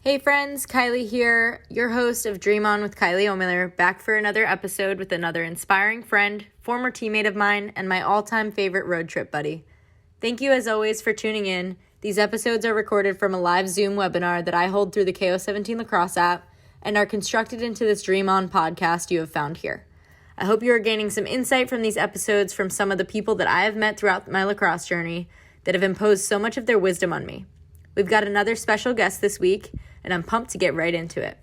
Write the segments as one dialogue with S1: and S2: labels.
S1: Hey friends, Kylie here, your host of Dream On with Kylie O'Miller, back for another episode with another inspiring friend, former teammate of mine, and my all-time favorite road trip buddy. Thank you as always for tuning in. These episodes are recorded from a live Zoom webinar that I hold through the KO17 Lacrosse app and are constructed into this Dream On podcast you have found here. I hope you are gaining some insight from these episodes from some of the people that I have met throughout my lacrosse journey that have imposed so much of their wisdom on me. We've got another special guest this week, and I'm pumped to get right into it.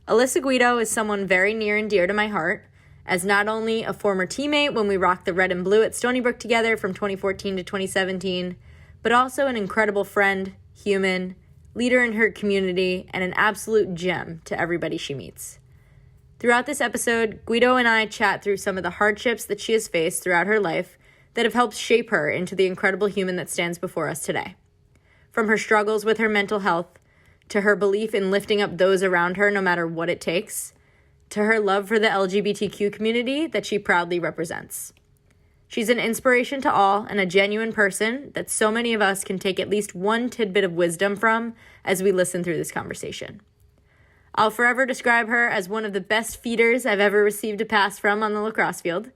S1: Alyssa Guido is someone very near and dear to my heart, as not only a former teammate when we rocked the red and blue at Stony Brook together from 2014 to 2017, but also an incredible friend, human, leader in her community, and an absolute gem to everybody she meets. Throughout this episode, Guido and I chat through some of the hardships that she has faced throughout her life that have helped shape her into the incredible human that stands before us today. From her struggles with her mental health, to her belief in lifting up those around her no matter what it takes, to her love for the LGBTQ community that she proudly represents. She's an inspiration to all and a genuine person that so many of us can take at least one tidbit of wisdom from as we listen through this conversation. I'll forever describe her as one of the best feeders I've ever received a pass from on the lacrosse field.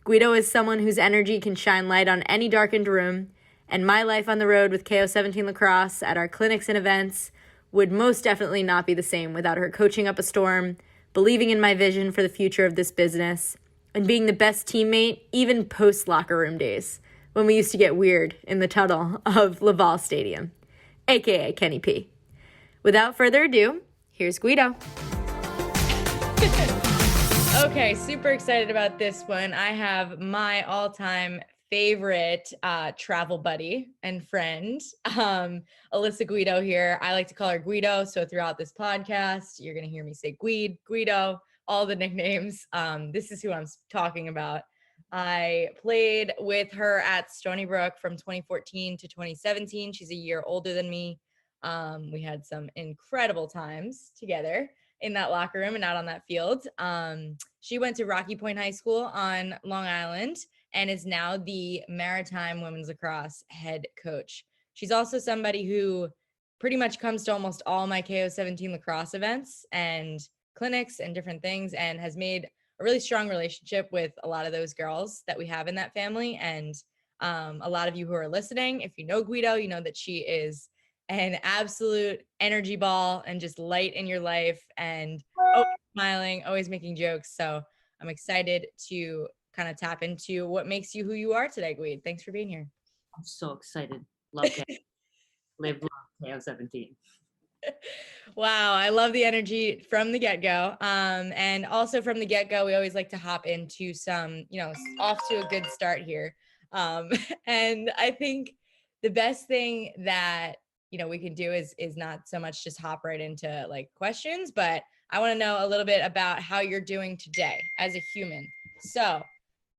S1: Guido is someone whose energy can shine light on any darkened room, and my life on the road with KO17 Lacrosse at our clinics and events would most definitely not be the same without her coaching up a storm, believing in my vision for the future of this business, and being the best teammate even post-locker room days, when we used to get weird in the tunnel of Laval Stadium, aka Kenny P. Without further ado, here's Guido. Okay, super excited about this one. I have my all-time favorite travel buddy and friend, Alyssa Guido here. I like to call her Guido, so throughout this podcast, you're going to hear me say Guido, all the nicknames. This is who I'm talking about. I played with her at Stony Brook from 2014 to 2017. She's a year older than me. We had some incredible times together in that locker room and out on that field. She went to Rocky Point High School on Long Island and is now the Maritime women's lacrosse head coach. She's also somebody who pretty much comes to almost all my KO17 lacrosse events and clinics and different things, and has made a really strong relationship with a lot of those girls that we have in that family. And a lot of you who are listening, if you know Guido, you know that she is an absolute energy ball and just light in your life and always smiling, always making jokes. So I'm excited to kind of tap into what makes you who you are today, Guido. Thanks for being here.
S2: I'm so excited. Love it. Live long KO17.
S1: Wow, I love the energy from the get-go. And also from the get-go, we always like to hop into some, off to a good start here. And I think the best thing that we can do is not so much just hop right into like questions, but I want to know a little bit about how you're doing today as a human. So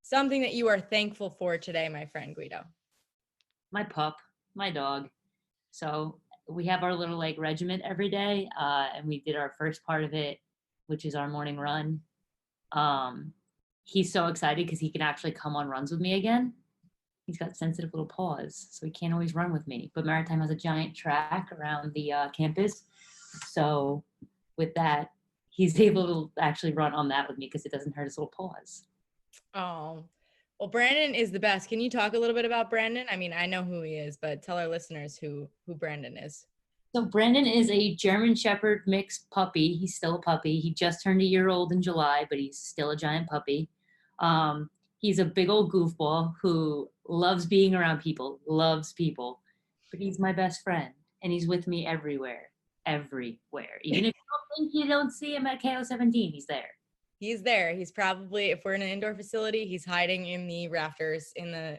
S1: something that you are thankful for today, my friend Guido.
S2: My pup, my dog. So we have our little regiment every day, and we did our first part of it, which is our morning run. He's so excited because he can actually come on runs with me again. He's got sensitive little paws, so he can't always run with me. But Maritime has a giant track around the campus. So with that, he's able to actually run on that with me because it doesn't hurt his little paws.
S1: Oh, well, Brandon is the best. Can you talk a little bit about Brandon? I mean, I know who he is, but tell our listeners who Brandon is.
S2: So Brandon is a German Shepherd mixed puppy. He's still a puppy. He just turned a year old in July, but he's still a giant puppy. He's a big old goofball who loves being around people, loves people, but he's my best friend, and he's with me everywhere. Even if you don't see him at KO17, he's there.
S1: He's there. He's probably, if we're in an indoor facility, he's hiding in the rafters in the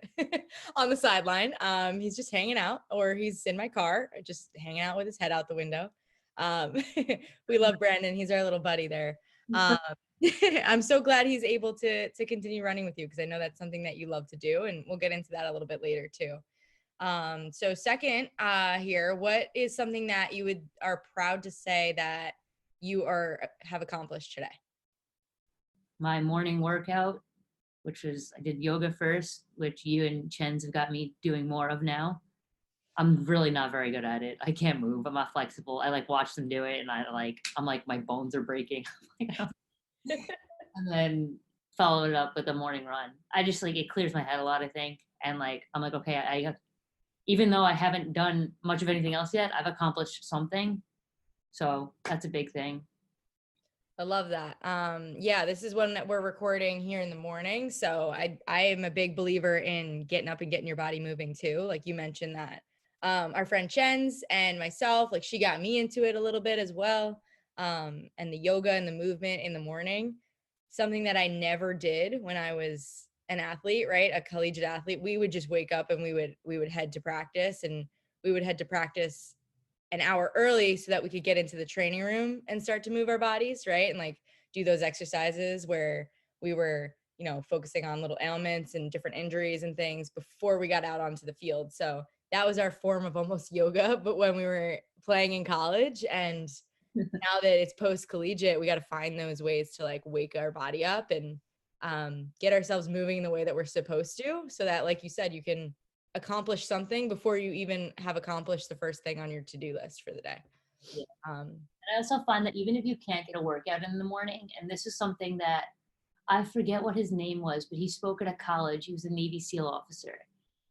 S1: on the sideline. He's just hanging out, or he's in my car, just hanging out with his head out the window. We love Brandon. He's our little buddy there. I'm so glad he's able to continue running with you, because I know that's something that you love to do, and we'll get into that a little bit later too. So second here, what is something that you are proud to say that you have accomplished today?
S2: My morning workout, which was, I did yoga first, which you and Chen's have got me doing more of now. I'm really not very good at it. I can't move. I'm not flexible. I like watch them do it and I'm like my bones are breaking. And then follow it up with a morning run. I just like, it clears my head a lot, I think. And like, I'm like, okay, I have, even though I haven't done much of anything else yet, I've accomplished something. So that's a big thing.
S3: I love that. Yeah, this is one that we're recording here in the morning. So I am a big believer in getting up and getting your body moving too. Like you mentioned that. Our friend Chen's and myself, like she got me into it a little bit as well. And the yoga and the movement in the morning, something that I never did when I was an athlete, right? A collegiate athlete. We would just wake up and we would head to practice, and we would head to practice an hour early so that we could get into the training room and start to move our bodies, right? And like do those exercises where we were, you know, focusing on little ailments and different injuries and things before we got out onto the field. So that was our form of almost yoga, but when we were playing in college. And now that it's post collegiate, we got to find those ways to like wake our body up and get ourselves moving the way that we're supposed to, so that, like you said, you can accomplish something before you even have accomplished the first thing on your to-do list for the day.
S2: Yeah. And I also find that even if you can't get a workout in the morning, and this is something that I forget what his name was, but he spoke at a college. He was a Navy SEAL officer.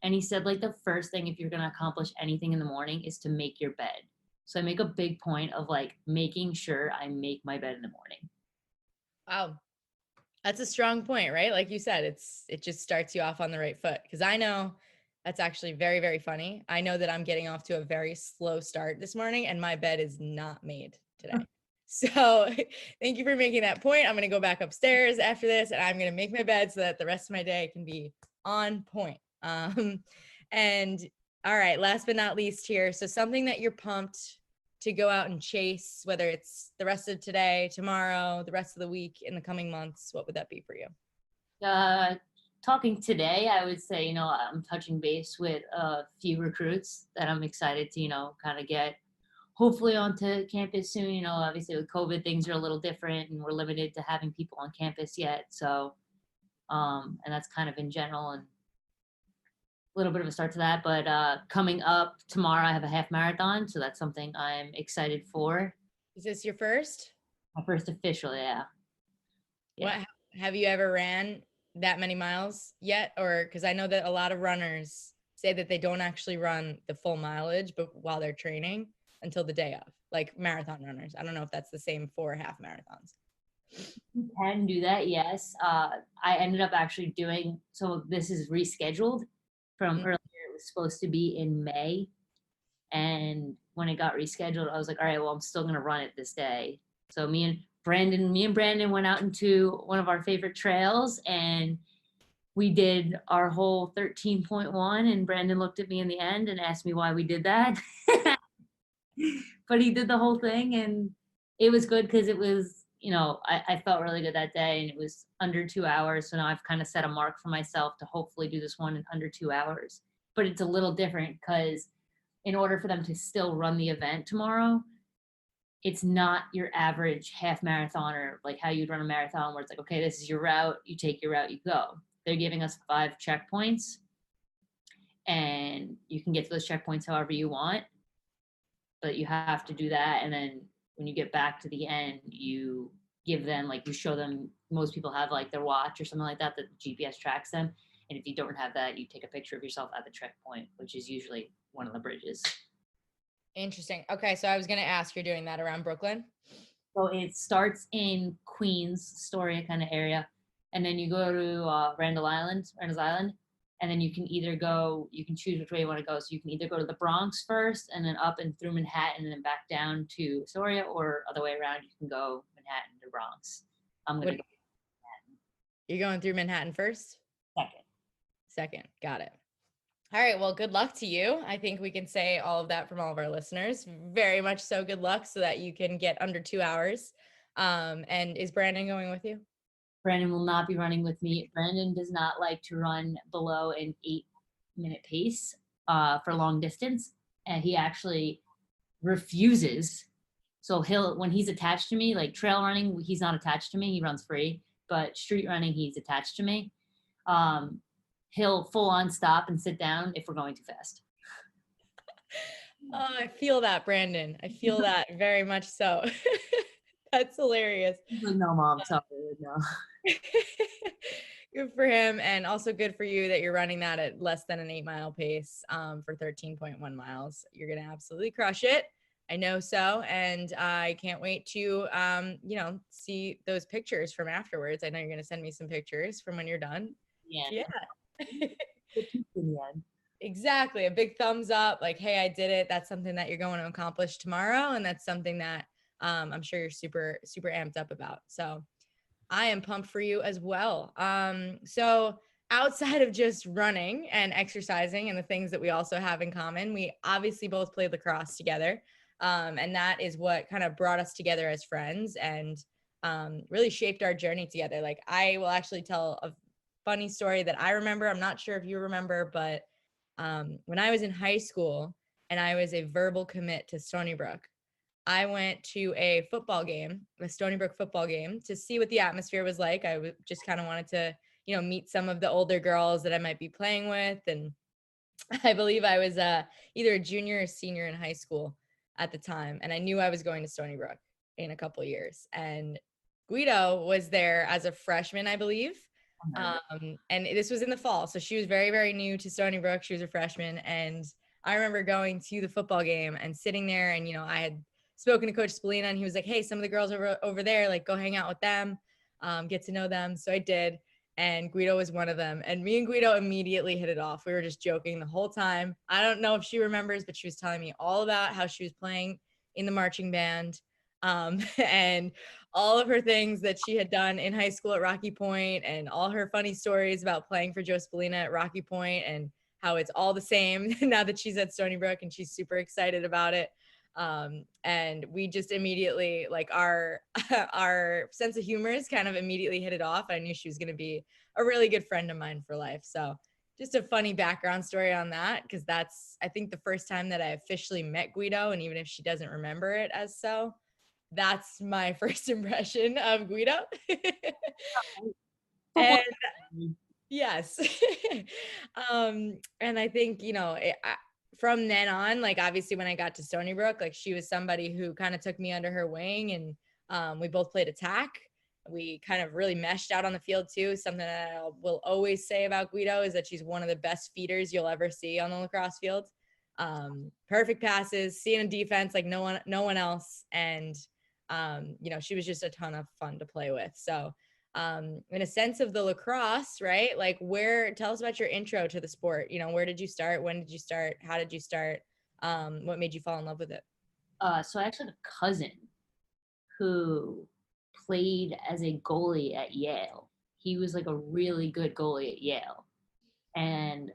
S2: And he said, like, the first thing, if you're going to accomplish anything in the morning, is to make your bed. So I make a big point of like making sure I make my bed in the morning.
S3: Wow. That's a strong point, right? Like you said, it just starts you off on the right foot. Cause I know that's actually very, very funny. I know that I'm getting off to a very slow start this morning and my bed is not made today. So thank you for making that point. I'm going to go back upstairs after this and I'm going to make my bed so that the rest of my day can be on point. And all right, last but not least here. So something that you're pumped to go out and chase, whether it's the rest of today, tomorrow, the rest of the week, in the coming months, what would that be for you?
S2: Talking today, I would say, I'm touching base with a few recruits that I'm excited to, kind of get hopefully onto campus soon. Obviously with COVID, things are a little different and we're limited to having people on campus yet. So, and that's kind of in general and a little bit of a start to that. But coming up tomorrow, I have a half marathon. So that's something I'm excited for.
S3: Is this your first?
S2: My first official, yeah.
S3: What, have you ever ran that many miles yet? Or because I know that a lot of runners say that they don't actually run the full mileage, but while they're training until the day of, like marathon runners. I don't know if that's the same for half marathons.
S2: You can do that, yes. I ended up actually doing, so this is rescheduled from earlier. It was supposed to be in May. And when it got rescheduled, I was like, all right, well, I'm still going to run it this day. So me and Brandon went out into one of our favorite trails and we did our whole 13.1 and Brandon looked at me in the end and asked me why we did that. But he did the whole thing and it was good because it was, I felt really good that day and it was under 2 hours. So now I've kind of set a mark for myself to hopefully do this one in under 2 hours. But it's a little different because in order for them to still run the event tomorrow, it's not your average half marathoner, like how you'd run a marathon where it's like, okay, this is your route, you take your route, you go. They're giving us 5 checkpoints and you can get to those checkpoints however you want, but you have to do that. And then when you get back to the end, you give them, like you show them, most people have like their watch or something like that, that the GPS tracks them. And if you don't have that, you take a picture of yourself at the checkpoint, which is usually one of the bridges.
S3: Interesting. Okay, so I was going to ask, you're doing that around Brooklyn?
S2: So it starts in Queens, Astoria kind of area, and then you go to Randall Island, and then you can choose which way you want to go. So you can either go to the Bronx first, and then up and through Manhattan, and then back down to Astoria, or other way around, you can go Manhattan to Bronx. I'm going to go Manhattan.
S3: You're going through Manhattan first?
S2: Second.
S3: Got it. All right. Well, good luck to you. I think we can say all of that from all of our listeners. Very much so. Good luck so that you can get under 2 hours. And is Brandon going with you?
S2: Brandon will not be running with me. Brandon does not like to run below an 8-minute pace for long distance. And he actually refuses. So when he's attached to me, like trail running, he's not attached to me. He runs free. But street running, he's attached to me. He'll full on stop and sit down if we're going too fast.
S3: Oh, I feel that, Brandon. I feel that very much so. That's hilarious.
S2: Like, no, mom, sorry, no.
S3: Good for him, and also good for you that you're running that at less than an 8-mile pace for 13.1 miles. You're gonna absolutely crush it. I know so, and I can't wait to see those pictures from afterwards. I know you're gonna send me some pictures from when you're done.
S2: Yeah. The peak in the end.
S3: Exactly. A big thumbs up, like, hey, I did it. That's something that you're going to accomplish tomorrow. And that's something that I'm sure you're super, super amped up about. So I am pumped for you as well. So outside of just running and exercising and the things that we also have in common, we obviously both played lacrosse together. And that is what kind of brought us together as friends and really shaped our journey together. Like, I will actually tell a funny story that I remember. I'm not sure if you remember, but when I was in high school and I was a verbal commit to Stony Brook, I went to a football game, a Stony Brook football game, to see what the atmosphere was like. I just kind of wanted to, meet some of the older girls that I might be playing with. And I believe I was either a junior or senior in high school at the time. And I knew I was going to Stony Brook in a couple of years. And Guido was there as a freshman, I believe. And this was in the fall. So she was very, very new to Stony Brook. She was a freshman. And I remember going to the football game and sitting there, and, I had spoken to Coach Spallina, and he was like, hey, some of the girls over there, like, go hang out with them, get to know them. So I did. And Guido was one of them. And me and Guido immediately hit it off. We were just joking the whole time. I don't know if she remembers, but she was telling me all about how she was playing in the marching band, and all of her things that she had done in high school at Rocky Point, and all her funny stories about playing for Joe Spallina at Rocky Point, and how it's all the same now that she's at Stony Brook, and she's super excited about it. And we just immediately, like, our sense of humor is kind of immediately hit it off. I knew she was going to be a really good friend of mine for life. So just a funny background story on that, because that's, I think, the first time that I officially met Guido. And even if she doesn't remember it as so, that's my first impression of Guido. And yes. And I think, from then on, like, obviously when I got to Stony Brook, like, she was somebody who kind of took me under her wing, and we both played attack. We kind of really meshed out on the field too. Something that I will always say about Guido is that she's one of the best feeders you'll ever see on the lacrosse field. Perfect passes, seeing a defense like no one else. And, she was just a ton of fun to play with. So in a sense of the lacrosse, right? Like, tell us about your intro to the sport. Where did you start? When did you start? How did you start? What made you fall in love with it?
S2: So I actually have a cousin who played as a goalie at Yale. He was like a really good goalie at Yale. And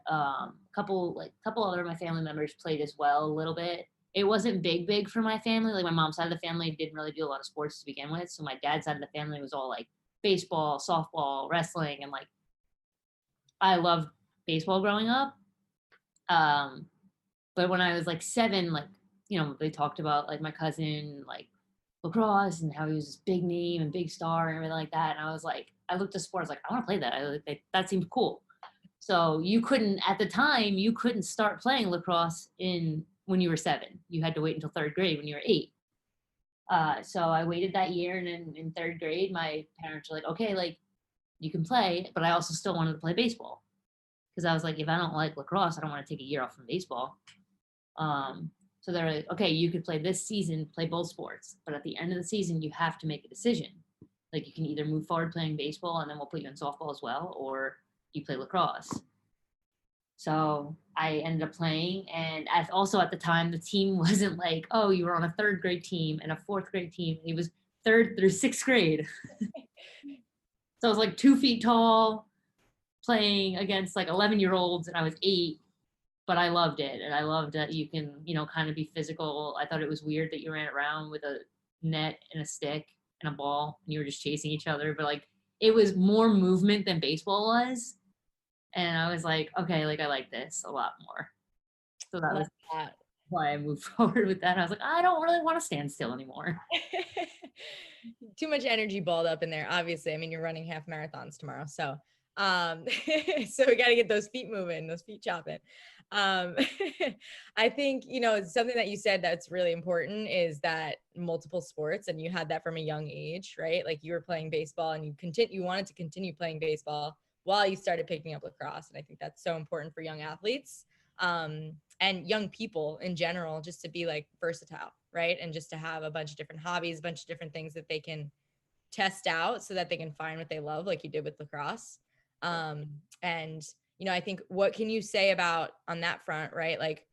S2: couple other of my family members played as well a little bit. It wasn't big for my family. Like, my mom's side of the family didn't really do a lot of sports to begin with. So my dad's side of the family was all like baseball, softball, wrestling, and like, I loved baseball growing up. But when I was like 7, like, they talked about like my cousin, like, lacrosse, and how he was this big name and big star and everything like that. And I was like, I looked at sports, like, I want to play that. That seemed cool. So at the time, you couldn't start playing lacrosse when you were 7. You had to wait until 3rd grade when you were 8. So I waited that year, and then in 3rd grade, my parents were like, okay, like, you can play, but I also still wanted to play baseball. Because I was like, if I don't like lacrosse, I don't want to take a year off from baseball. So they're like, okay, you could play this season, play both sports, but at the end of the season, you have to make a decision. Like, you can either move forward playing baseball, and then we'll put you in softball as well, or you play lacrosse. So I ended up playing, and also at the time, the team wasn't like, oh, you were on a 3rd grade team and a 4th grade team. It was 3rd through 6th grade. So I was like 2 feet tall, playing against like 11-year-olds, and I was 8, but I loved it. And I loved that you can, kind of be physical. I thought it was weird that you ran around with a net and a stick and a ball, and you were just chasing each other, but like, it was more movement than baseball was. And I was like, okay, like, I like this a lot more. So that was why I moved forward with that. I was like, I don't really want to stand still anymore.
S3: Too much energy balled up in there, obviously. I mean, you're running half marathons tomorrow. So so we got to get those feet moving, those feet chopping. Um, I think, something that you said that's really important is that multiple sports, and you had that from a young age, right? Like you were playing baseball and you wanted to continue playing baseball while you started picking up lacrosse. And I think that's so important for young athletes, and young people in general, just to be like versatile, right? And just to have a bunch of different hobbies, a bunch of different things that they can test out so that they can find what they love, like you did with lacrosse. And I think, what can you say about on that front, right? Like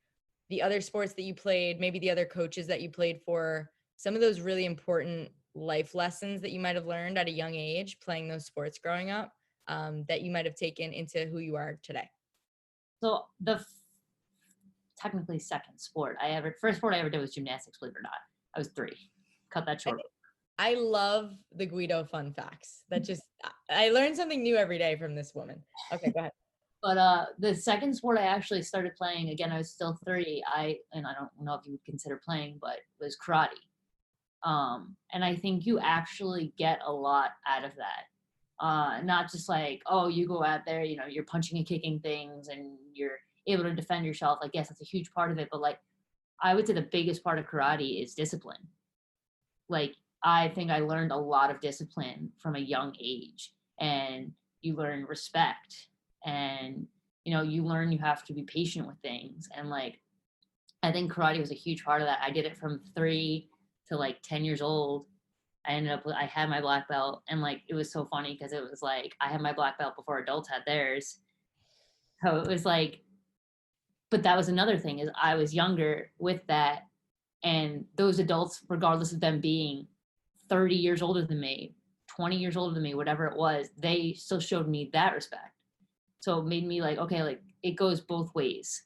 S3: the other sports that you played, maybe the other coaches that you played for, some of those really important life lessons that you might have learned at a young age playing those sports growing up, that you might have taken into who you are today.
S2: So technically first sport I ever did was gymnastics, believe it or not. I was 3. Cut that short.
S3: I love the Guido fun facts. I learned something new every day from this woman. Okay, go ahead.
S2: But the second sport I actually started playing, again, I was still 3. And I don't know if you would consider playing, but it was karate. And I think you actually get a lot out of that. Not just like, oh, you go out there, you're punching and kicking things and you're able to defend yourself. Like, yes, that's a huge part of it. But like, I would say the biggest part of karate is discipline. Like, I think I learned a lot of discipline from a young age, and you learn respect, and you learn you have to be patient with things. And like, I think karate was a huge part of that. I did it from 3 to like 10 years old. I had my black belt, and like, it was so funny because it was like I had my black belt before adults had theirs. So it was like, but that was another thing, is I was younger with that, and those adults, regardless of them being 30 years older than me, 20 years older than me, whatever it was, they still showed me that respect. So it made me like, okay, like it goes both ways.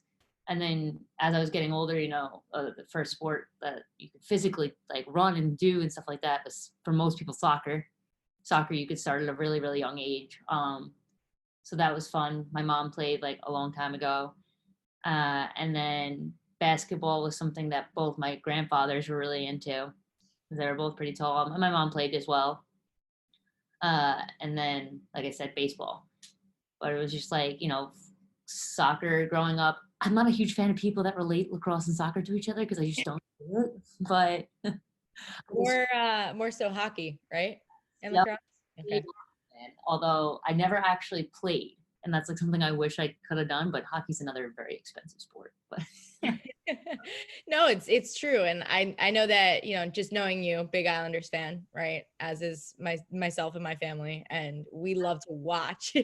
S2: And then as I was getting older, the first sport that you could physically like run and do and stuff like that was, for most people, soccer. Soccer you could start at a really, really young age. So that was fun. My mom played like a long time ago. And then basketball was something that both my grandfathers were really into. They were both pretty tall. My mom played as well. And then, like I said, baseball. But it was just like, soccer growing up. I'm not a huge fan of people that relate lacrosse and soccer to each other because I just don't do it. But
S3: more so hockey, right? And
S2: yep.
S3: lacrosse. Okay.
S2: Although I never actually played, and that's like something I wish I could have done. But hockey's another very expensive sport. But
S3: no, it's true. And I know that, just knowing you, big Islanders fan, right? As is myself and my family. And we love to watch.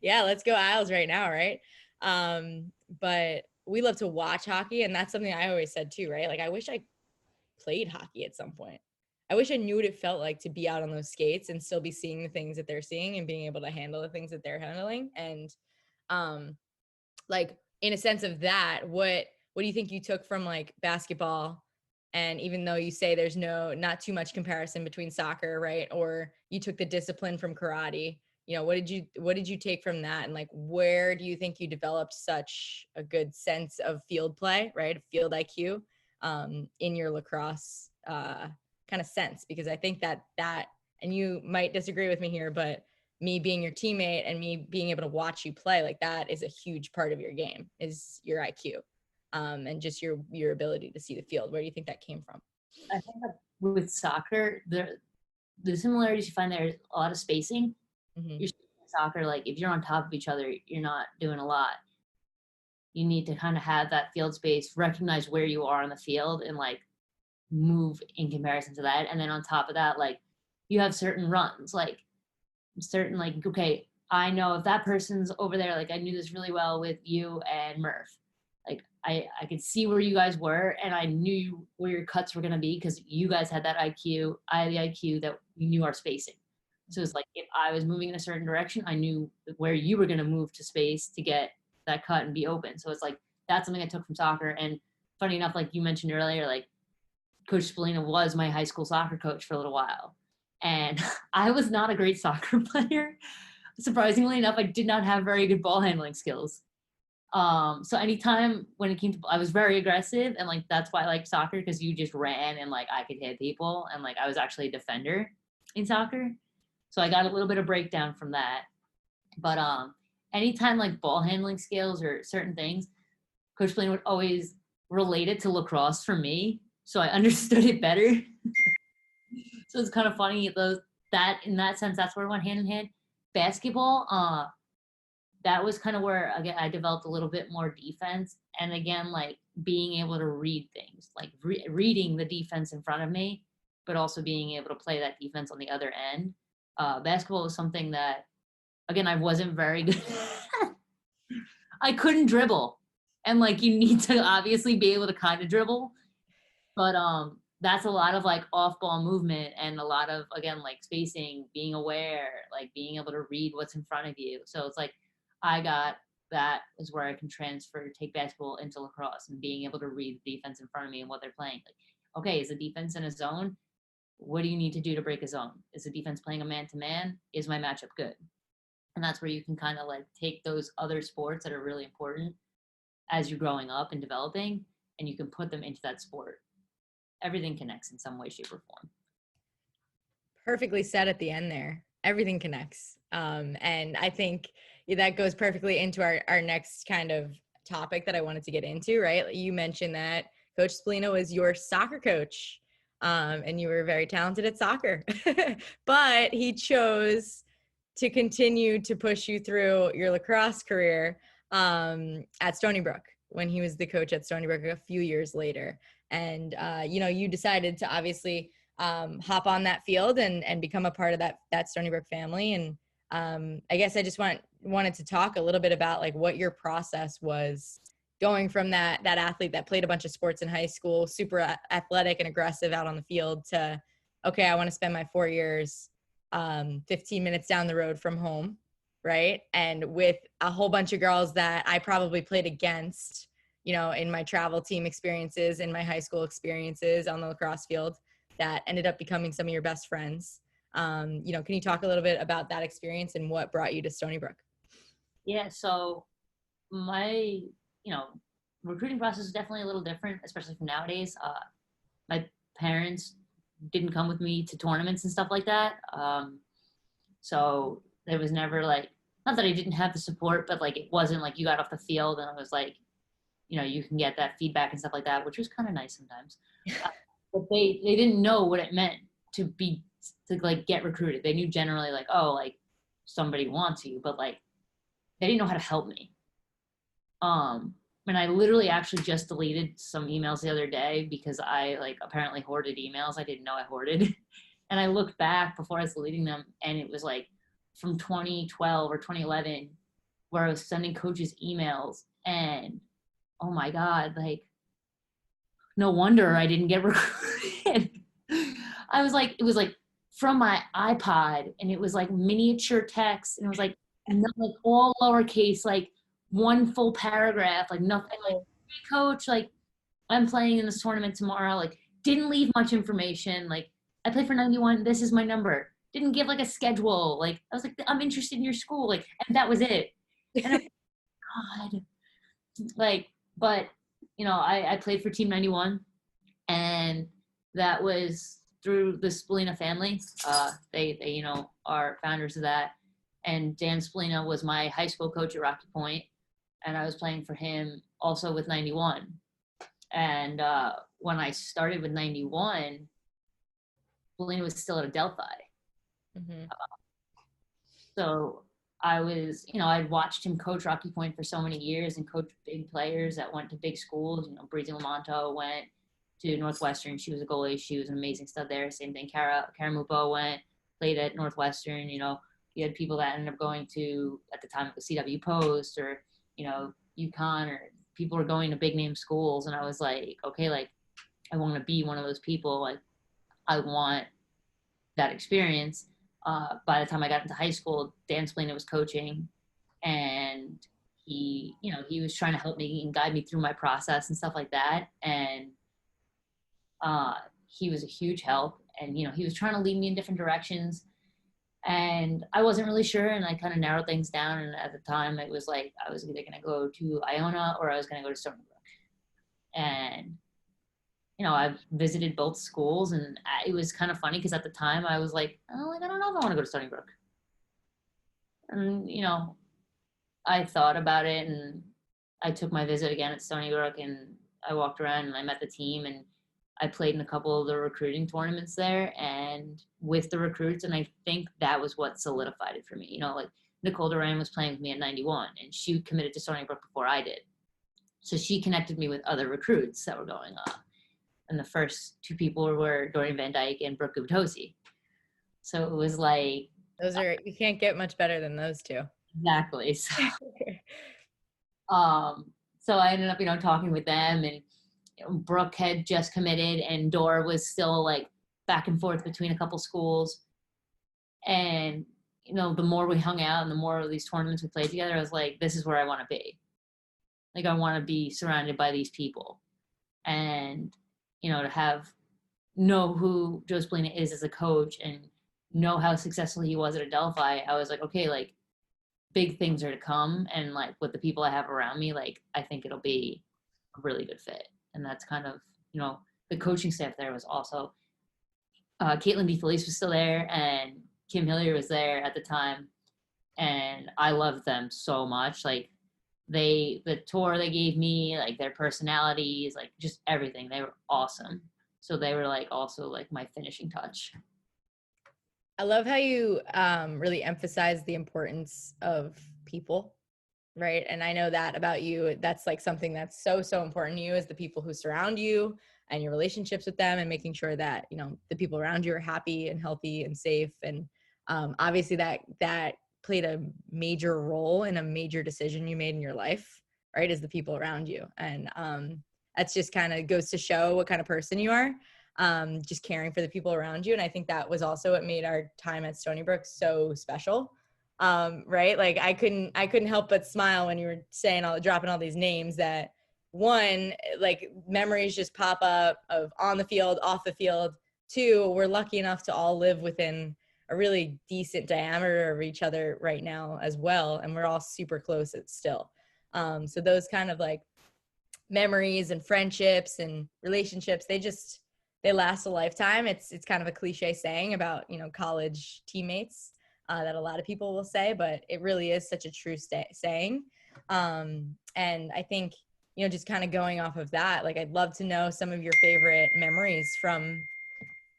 S3: Yeah, let's go Isles right now, right? But we love to watch hockey. And that's something I always said too, right? Like, I wish I played hockey at some point. I wish I knew what it felt like to be out on those skates and still be seeing the things that they're seeing and being able to handle the things that they're handling. And like, in a sense of that, what do you think you took from like basketball? And even though you say there's not too much comparison between soccer, right? Or you took the discipline from karate, what did you take from that? And like, where do you think you developed such a good sense of field play, right? Field IQ, in your lacrosse, kind of sense? Because I think that, and you might disagree with me here, but me being your teammate and me being able to watch you play, like, that is a huge part of your game, is your IQ, and just your ability to see the field. Where do you think that came from?
S2: I think that with soccer, the similarities you find there is a lot of spacing.
S3: Mm-hmm.
S2: You're soccer, like if you're on top of each other, you're not doing a lot. You need to kind of have that field space, recognize where you are on the field, and like move in comparison to that. And then on top of that, like, you have certain runs, like certain, like, okay, I know if that person's over there, like I knew this really well with you and Murph. Like I could see where you guys were, and I knew where your cuts were going to be because you guys had that IQ. I had the IQ that we knew our spacing. So it's like, if I was moving in a certain direction, I knew where you were going to move to space to get that cut and be open. So it's like, that's something I took from soccer. And funny enough, like you mentioned earlier, like Coach Spallina was my high school soccer coach for a little while. And I was not a great soccer player. Surprisingly enough, I did not have very good ball handling skills. So anytime when it came to, I was very aggressive, and like, that's why I like soccer, because you just ran and like I could hit people, and like I was actually a defender in soccer. So I got a little bit of breakdown from that. But anytime like ball handling skills or certain things, Coach Blaine would always relate it to lacrosse for me, so I understood it better. So it's kind of funny that in that sense, that's where it went hand in hand. Basketball, that was kind of where again I developed a little bit more defense, and again like being able to read things, like reading the defense in front of me, but also being able to play that defense on the other end. Basketball was something that, again, I wasn't very good. I couldn't dribble, and like you need to obviously be able to kind of dribble, but that's a lot of like off-ball movement and a lot of, again, like spacing, being aware, like being able to read what's in front of you. So it's like I got that is where I can take basketball into lacrosse and being able to read the defense in front of me and what they're playing. Like, okay, is the defense in a zone? What do you need to do to break a zone? Is the defense playing a man-to-man? Is my matchup good? And that's where you can kind of like take those other sports that are really important as you're growing up and developing, and you can put them into that sport. Everything connects in some way, shape, or form.
S3: Perfectly said at the end there. Everything connects. And I think that goes perfectly into our next kind of topic that I wanted to get into, right? You mentioned that Coach Spallina was your soccer coach, and you were very talented at soccer, but he chose to continue to push you through your lacrosse career at Stony Brook when he was the coach at Stony Brook a few years later. And, you decided to obviously hop on that field and become a part of that Stony Brook family. And I guess I just wanted to talk a little bit about like what your process was going from that athlete that played a bunch of sports in high school, super athletic and aggressive out on the field, to, okay, I want to spend my 4 years 15 minutes down the road from home, right? And with a whole bunch of girls that I probably played against, in my travel team experiences, in my high school experiences on the lacrosse field, that ended up becoming some of your best friends. Can you talk a little bit about that experience and what brought you to Stony Brook?
S2: Yeah, so my, recruiting process is definitely a little different, especially from nowadays. My parents didn't come with me to tournaments and stuff like that. So there was never like, not that I didn't have the support, but like it wasn't like you got off the field and it was like, you can get that feedback and stuff like that, which was kind of nice sometimes. But they didn't know what it meant to like get recruited. They knew generally like, oh, like somebody wants you, but like they didn't know how to help me. And I literally actually just deleted some emails the other day because I like apparently hoarded emails I didn't know I hoarded. And I looked back before I was deleting them, and it was like from 2012 or 2011 where I was sending coaches emails, and oh my God, like no wonder I didn't get recruited. I was like, it was like from my iPod, and it was like miniature text, and it was like all lowercase, like one full paragraph, like nothing like, hey coach, like I'm playing in this tournament tomorrow, like didn't leave much information, like I play for 91, this is my number. Didn't give like a schedule. Like I was like, I'm interested in your school, like, and that was it. And I'm like, God, like, but I played for Team 91, and that was through the Spallina family. They are founders of that. And Dan Spallina was my high school coach at Rocky Point, and I was playing for him also with 91. And when I started with 91, Spallina was still at Adelphi. Mm-hmm. So I was, I'd watched him coach Rocky Point for so many years and coach big players that went to big schools. Breezy Lamonto went to Northwestern. She was a goalie. She was an amazing stud there. Same thing. Kara Mupo played at Northwestern. You had people that ended up going to, at the time, it was CW Post or, UConn, or people were going to big name schools. And I was like, okay, like I want to be one of those people. Like I want that experience. By the time I got into high school, Dan Spallina was coaching, and he was trying to help me and guide me through my process and stuff like that. And he was a huge help, and he was trying to lead me in different directions, and I wasn't really sure, and I kind of narrowed things down. And at the time it was like I was either going to go to Iona or I was going to go to Stony Brook. And I've visited both schools, and it was kind of funny because at the time I was like, oh, like, I don't know if I want to go to Stony Brook. And, I thought about it, and I took my visit again at Stony Brook, and I walked around and I met the team, and I played in a couple of the recruiting tournaments there and with the recruits. And I think that was what solidified it for me. You know, like Nicole Duran was playing with me at 91 and she committed to Stony Brook before I did. So she connected me with other recruits that were going up. And the first two people were Dorian Van Dyke and Brooke Gubitosi. So it was like,
S3: Those are, you can't get much better than those two.
S2: exactly. So I ended up, you know, talking with them, and Brooke had just committed and Dora was still like back and forth between a couple schools. And, you know, the more we hung out and the more of these tournaments we played together, I was like, this is where I want to be. Like, I want to be surrounded by these people. And, you know, to know who Joe Spallina is as a coach and know how successful he was at Adelphi, I was like, okay, like, big things are to come. And like with the people I have around me, like, I think it'll be a really good fit. And that's kind of, you know, the coaching staff there was also, Caitlin DeFelice was still there and Kim Hillier was there at the time. And I loved them so much. Like the tour they gave me, like their personalities, like just everything, they were awesome. So they were like also like my finishing touch.
S3: I love how you really emphasize the importance of people, right? And I know that about you. That's like something that's so, so important to you, is the people who surround you and your relationships with them, and making sure that, you know, the people around you are happy and healthy and safe. And obviously that played a major role in a major decision you made in your life, right? Is the people around you. And that's just kind of goes to show what kind of person you are. Just caring for the people around you. And I think that was also what made our time at Stony Brook so special. Right? Like I couldn't help but smile when you were saying dropping all these names, that one, like memories just pop up of on the field, off the field. Two, we're lucky enough to all live within a really decent diameter of each other right now as well. And we're all super close still. So those kind of like memories and friendships and relationships, they last a lifetime. It's kind of a cliche saying about, you know, college teammates that a lot of people will say, but it really is such a true saying. And I think, you know, just kind of going off of that, like I'd love to know some of your favorite memories from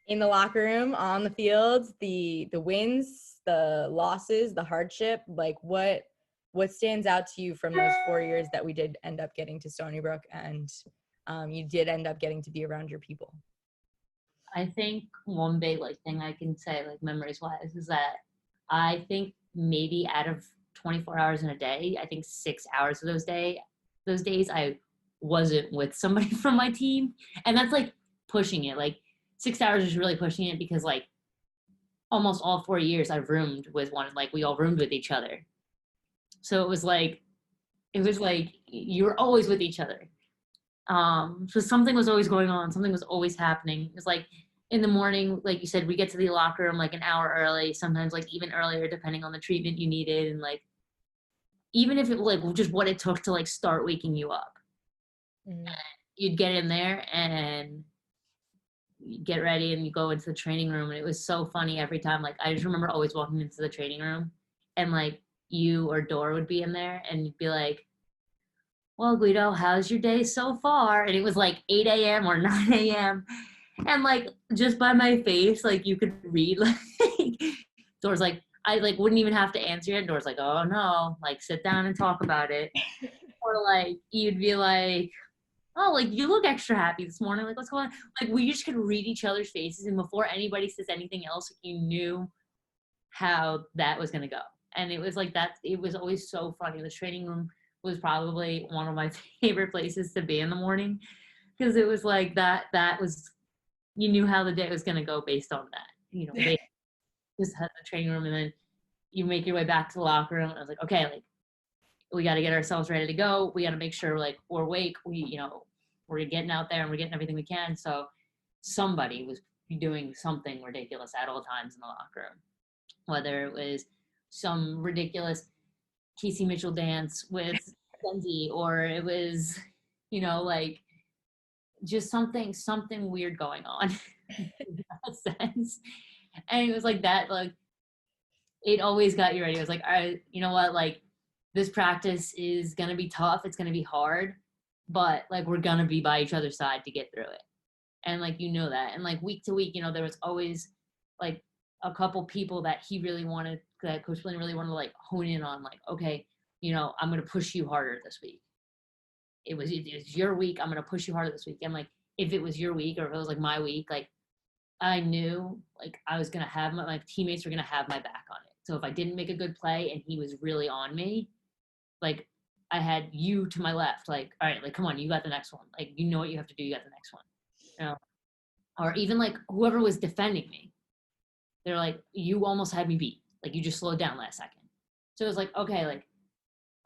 S3: in the locker room, on the field, the wins, the losses, the hardship. Like what stands out to you from those 4 years that we did end up getting to Stony Brook, and you did end up getting to be around your people?
S2: I think one big like thing I can say, like memories wise, is that I think maybe out of 24 hours in a day, I think 6 hours of those days I wasn't with somebody from my team. And that's like pushing it. Like 6 hours is really pushing it, because like almost all 4 years I've roomed with one, like we all roomed with each other. So it was like you were always with each other. So something was always going on. Something was always happening. It was like in the morning, like you said, we get to the locker room like an hour early, sometimes like even earlier, depending on the treatment you needed. And like, even if it was like just what it took to like start waking you up, you'd get in there and get ready and you go into the training room. And it was so funny every time. Like, I just remember always walking into the training room and like you or Dora would be in there and you'd be like, well, Guido, how's your day so far? And it was like 8 a.m. or 9 a.m. And like, just by my face, like you could read, like, Dora's like, I like wouldn't even have to answer it. And Dora's like, oh no, like sit down and talk about it. Or like, you'd be like, oh, like you look extra happy this morning. Like, what's going on? Like, we just could read each other's faces. And before anybody says anything else, like, you knew how that was going to go. And it was like that. It was always so funny. The training room was probably one of my favorite places to be in the morning, because it was like that was, you knew how the day was going to go based on that, you know. They just had the training room and then you make your way back to the locker room. And I was like, okay, like we got to get ourselves ready to go. We got to make sure like we're awake. We're getting out there and we're getting everything we can. So somebody was doing something ridiculous at all times in the locker room, whether it was some ridiculous Casey Mitchell dance with Lindsay, or it was, you know, like just something weird going on in that sense. And it was like that, like it always got you ready. It was like, all right, you know what, like this practice is going to be tough. It's going to be hard, but like, we're going to be by each other's side to get through it. And like, you know that. And like week to week, you know, there was always like a couple people that Coach Flynn really wanted to like hone in on, like, okay, you know, I'm going to push you harder this week. It was your week. I'm going to push you harder this week. And like, if it was your week or if it was like my week, like I knew like I was going to have my teammates were going to have my back on it. So if I didn't make a good play and he was really on me, like I had you to my left, like, all right, like, come on, you got the next one. Like, you know what you have to do. You got the next one. You know? Or even like whoever was defending me, they're like, you almost had me beat. Like, you just slowed down last second. So it was like, okay, like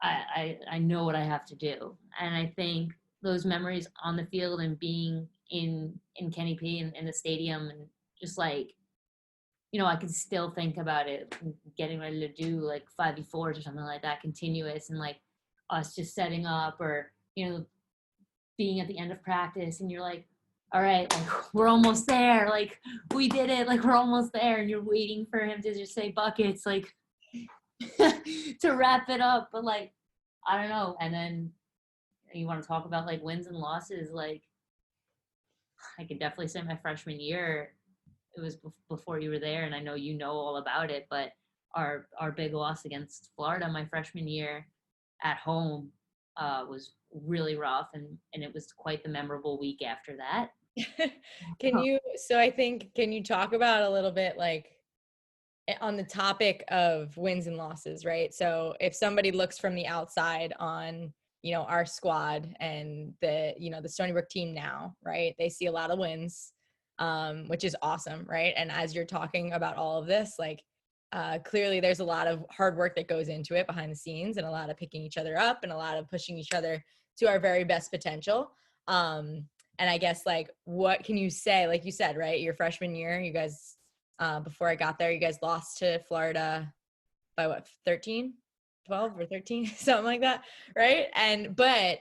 S2: I know what I have to do. And I think those memories on the field and being in Kenny P and in the stadium and just like, you know, I can still think about it, getting ready to do like 5v4s or something like that, continuous, and like us just setting up, or, you know, being at the end of practice and you're like, all right, like we're almost there. Like we did it. Like we're almost there. And you're waiting for him to just say buckets, like to wrap it up. But like, I don't know. And then you want to talk about like wins and losses. Like I could definitely say my freshman year, it was before you were there, and I know you know all about it, but our big loss against Florida my freshman year at home was really rough, and it was quite the memorable week after that.
S3: Can you talk about a little bit like on the topic of wins and losses, right? So if somebody looks from the outside on, you know, our squad and the, you know, the Stony Brook team now, right? They see a lot of wins, which is awesome, right? And as you're talking about all of this, like clearly there's a lot of hard work that goes into it behind the scenes, and a lot of picking each other up and a lot of pushing each other to our very best potential. And I guess like, what can you say? Like you said, right? Your freshman year, you guys, before I got there, you guys lost to Florida by what, 13, 12 or 13, something like that. Right. But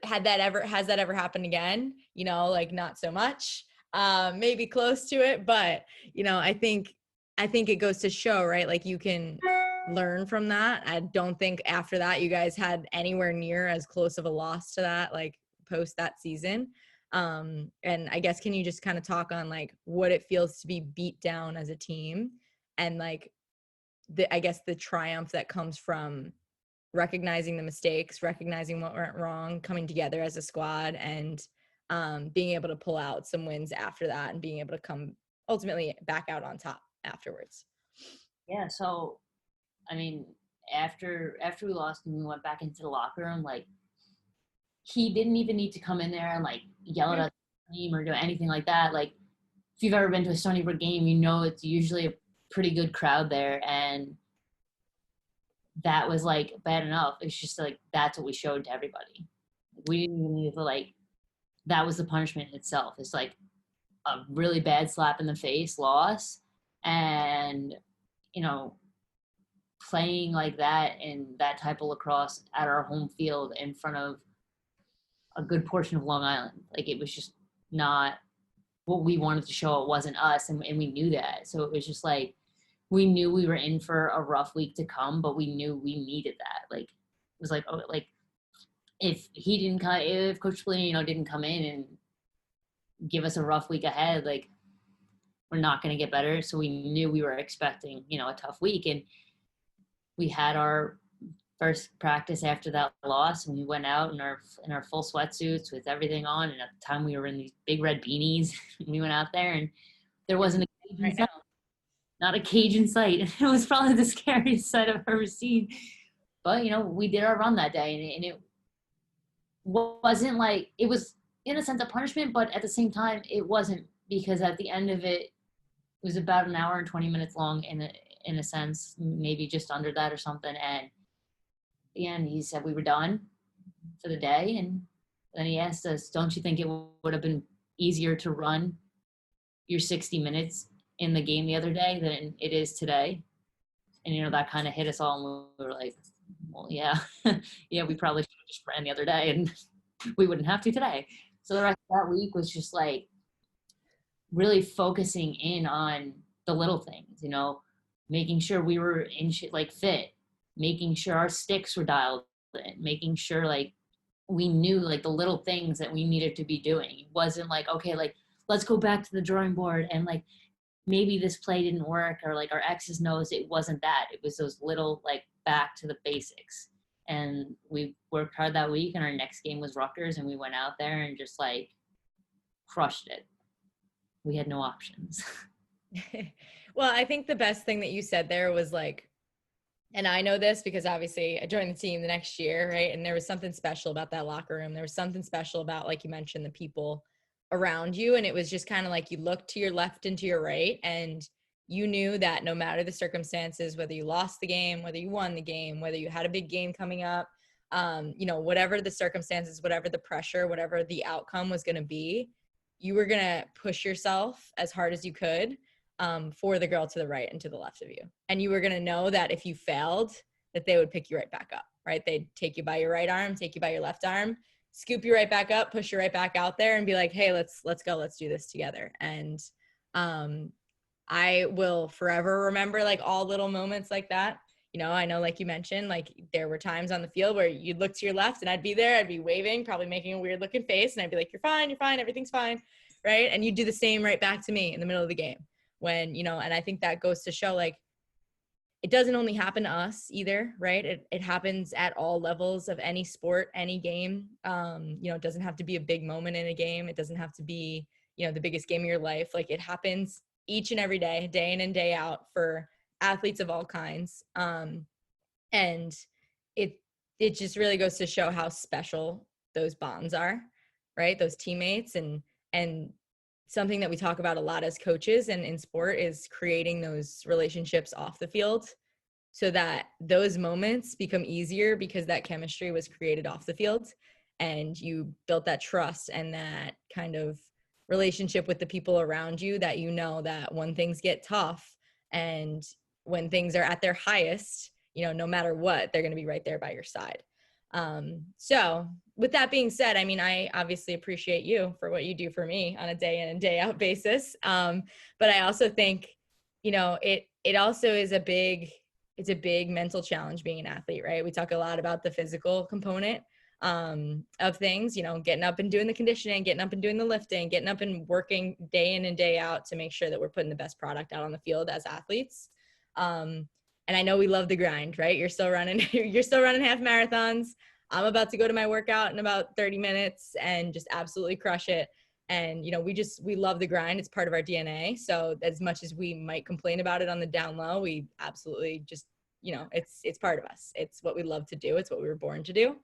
S3: has that ever happened again? You know, like not so much, maybe close to it, but you know, I think it goes to show, right? Like you can learn from that. I don't think after that you guys had anywhere near as close of a loss to that, like post that season. And I guess, can you just kind of talk on like what it feels to be beat down as a team, and like the triumph that comes from recognizing the mistakes, recognizing what went wrong, coming together as a squad, and being able to pull out some wins after that, and being able to come ultimately back out on top afterwards.
S2: Yeah. So, I mean, after we lost and we went back into the locker room, like he didn't even need to come in there and like yell at the team or do anything like that. Like if you've ever been to a Stony Brook game, you know it's usually a pretty good crowd there, and that was like bad enough. It's just like that's what we showed to everybody. We didn't even need to like, that was the punishment itself. It's like a really bad slap in the face loss, and you know, playing like that in that type of lacrosse at our home field in front of a good portion of Long Island, like it was just not what we wanted to show. It wasn't us, and we knew that. So it was just like, we knew we were in for a rough week to come, but we knew we needed that. Like it was like, oh, like if Coach Flynn, you know, didn't come in and give us a rough week ahead, like we're not going to get better. So we knew we were expecting, you know, a tough week, and we had our first practice after that loss, and we went out in our full sweatsuits with everything on, and at the time we were in these big red beanies. And we went out there, and there wasn't a Cajun sight, not a Cajun sight. It was probably the scariest sight I've ever seen. But you know, we did our run that day, and it wasn't like, it was in a sense a punishment, but at the same time it wasn't, because at the end of it was about an hour and 20 minutes long in a sense, maybe just under that or something. And at the end, he said we were done for the day. And then he asked us, don't you think it would have been easier to run your 60 minutes in the game the other day than it is today? And, you know, that kind of hit us all. And we were like, well, yeah, yeah, we probably should have just ran the other day and we wouldn't have to today. So the rest of that week was just like really focusing in on the little things, you know, making sure we were in like fit, making sure our sticks were dialed in, making sure like we knew like the little things that we needed to be doing. It wasn't like, okay, like let's go back to the drawing board and like maybe this play didn't work, or like our X's knows. It wasn't that. It was those little like back to the basics. And we worked hard that week, and our next game was Rutgers, and we went out there and just like crushed it. We had no options.
S3: Well, I think the best thing that you said there was like, and I know this because obviously I joined the team the next year, right? And there was something special about that locker room. There was something special about, like you mentioned, the people around you. And it was just kind of like you looked to your left and to your right, and you knew that no matter the circumstances, whether you lost the game, whether you won the game, whether you had a big game coming up, whatever the circumstances, whatever the pressure, whatever the outcome was going to be, you were going to push yourself as hard as you could for the girl to the right and to the left of you. And you were going to know that if you failed, that they would pick you right back up, right? They'd take you by your right arm, take you by your left arm, scoop you right back up, push you right back out there, and be like, hey, let's go, let's do this together. And I will forever remember like all little moments like that. I know, like you mentioned, like there were times on the field where you'd look to your left and I'd be there, I'd be waving, probably making a weird looking face. And I'd be like, you're fine, everything's fine. Right. And you'd do the same right back to me in the middle of the game when, and I think that goes to show like, it doesn't only happen to us either, right? It happens at all levels of any sport, any game. It doesn't have to be a big moment in a game. It doesn't have to be, the biggest game of your life. Like it happens each and every day, day in and day out for athletes of all kinds. And it just really goes to show how special those bonds are, right? Those teammates and something that we talk about a lot as coaches and in sport is creating those relationships off the field so that those moments become easier because that chemistry was created off the field and you built that trust and that kind of relationship with the people around you that that when things get tough and when things are at their highest, no matter what, they're going to be right there by your side. So with that being said, I mean, I obviously appreciate you for what you do for me on a day in and day out basis. But I also think, it also is it's a big mental challenge being an athlete, right? We talk a lot about the physical component of things, getting up and doing the conditioning, getting up and doing the lifting, getting up and working day in and day out to make sure that we're putting the best product out on the field as athletes. And I know we love the grind, right? You're still running half marathons. I'm about to go to my workout in about 30 minutes and just absolutely crush it. And, we love the grind. It's part of our DNA. So as much as we might complain about it on the down low, we absolutely just, it's part of us. It's what we love to do. It's what we were born to do.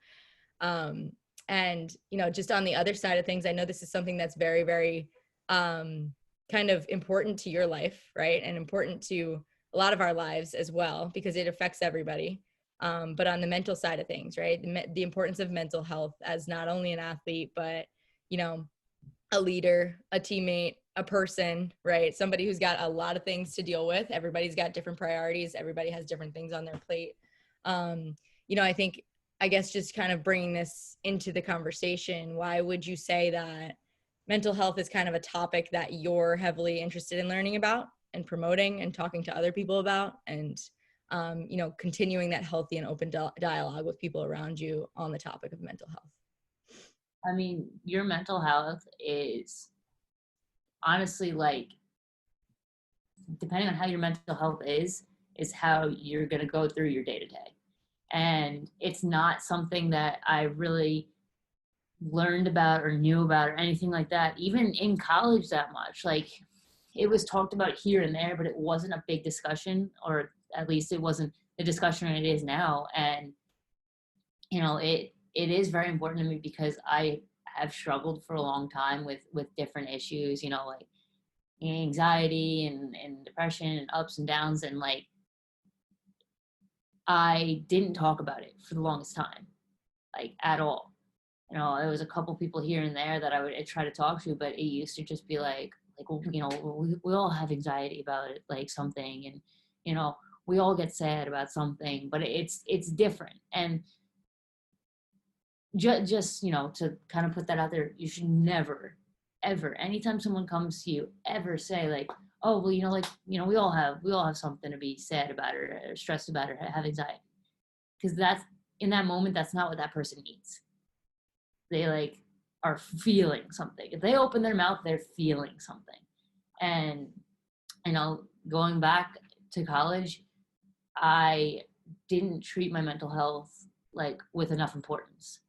S3: And, just on the other side of things, I know this is something that's very, very kind of important to your life, right? And important to a lot of our lives as well, because it affects everybody. But on the mental side of things, right? The importance of mental health as not only an athlete, but, a leader, a teammate, a person, right? Somebody who's got a lot of things to deal with. Everybody's got different priorities. Everybody has different things on their plate. I guess just kind of bringing this into the conversation, why would you say that mental health is kind of a topic that you're heavily interested in learning about and promoting and talking to other people about and, continuing that healthy and open dialogue with people around you on the topic of mental health?
S2: I mean, your mental health is honestly like, depending on how your mental health is how you're going to go through your day to day. And it's not something that I really learned about or knew about or anything like that, even in college that much. Like it was talked about here and there, but it wasn't a big discussion, or at least it wasn't the discussion it is now. And, it is very important to me because I have struggled for a long time with different issues, like anxiety and depression and ups and downs. And like, I didn't talk about it for the longest time, like at all. There was a couple people here and there that I would try to talk to, but it used to just be like, we all have anxiety about it, like something, and, we all get sad about something, but it's different. And just, to kind of put that out there, you should never, ever, anytime someone comes to you, ever say like, oh, well, we all have something to be sad about or stressed about or have anxiety. because that's in that moment, that's not what that person needs. They like are feeling something. If they open their mouth, they're feeling something. And going back to college, I didn't treat my mental health like with enough importance.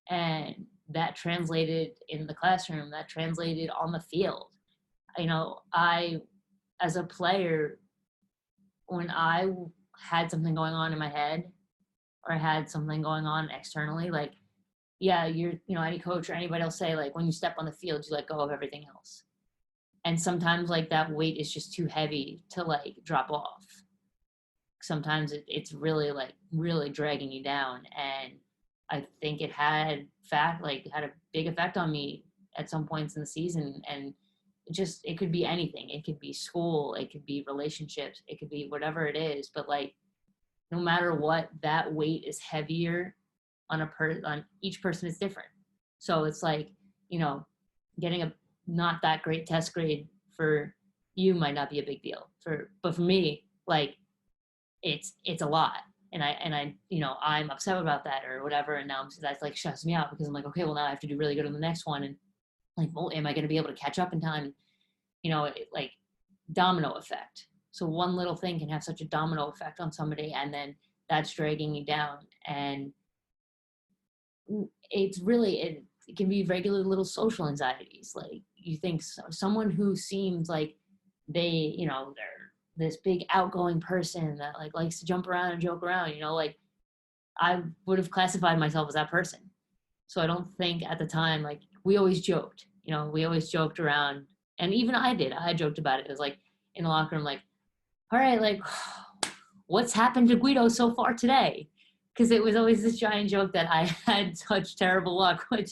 S2: And that translated in the classroom, that translated on the field. I, as a player, when I had something going on in my head or I had something going on externally, like, yeah, any coach or anybody will say, like, when you step on the field, you let go of everything else. And sometimes, like, that weight is just too heavy to, like, drop off. Sometimes it's really, like, really dragging you down. And I think it had a big effect on me at some points in the season. And it could be anything. It could be school, it could be relationships, it could be whatever it is. But, like, no matter what, that weight is heavier on each person is different. So it's like, getting a not that great test grade for you might not be a big deal. But for me, like, it's a lot. And I'm upset about that or whatever. And now that's like stresses me out because I'm like, okay, well, now I have to do really good on the next one. And like, well, am I going to be able to catch up in time? Like domino effect. So one little thing can have such a domino effect on somebody, and then that's dragging you down. And it's really, it can be regular little social anxieties. Like, you think someone who seems like they're this big outgoing person that like likes to jump around and joke around, like I would have classified myself as that person. So I don't think at the time, like, we always joked around, and even I joked about it. It was like in the locker room, like, all right, like, what's happened to Guido so far today? Because it was always this giant joke that I had such terrible luck, which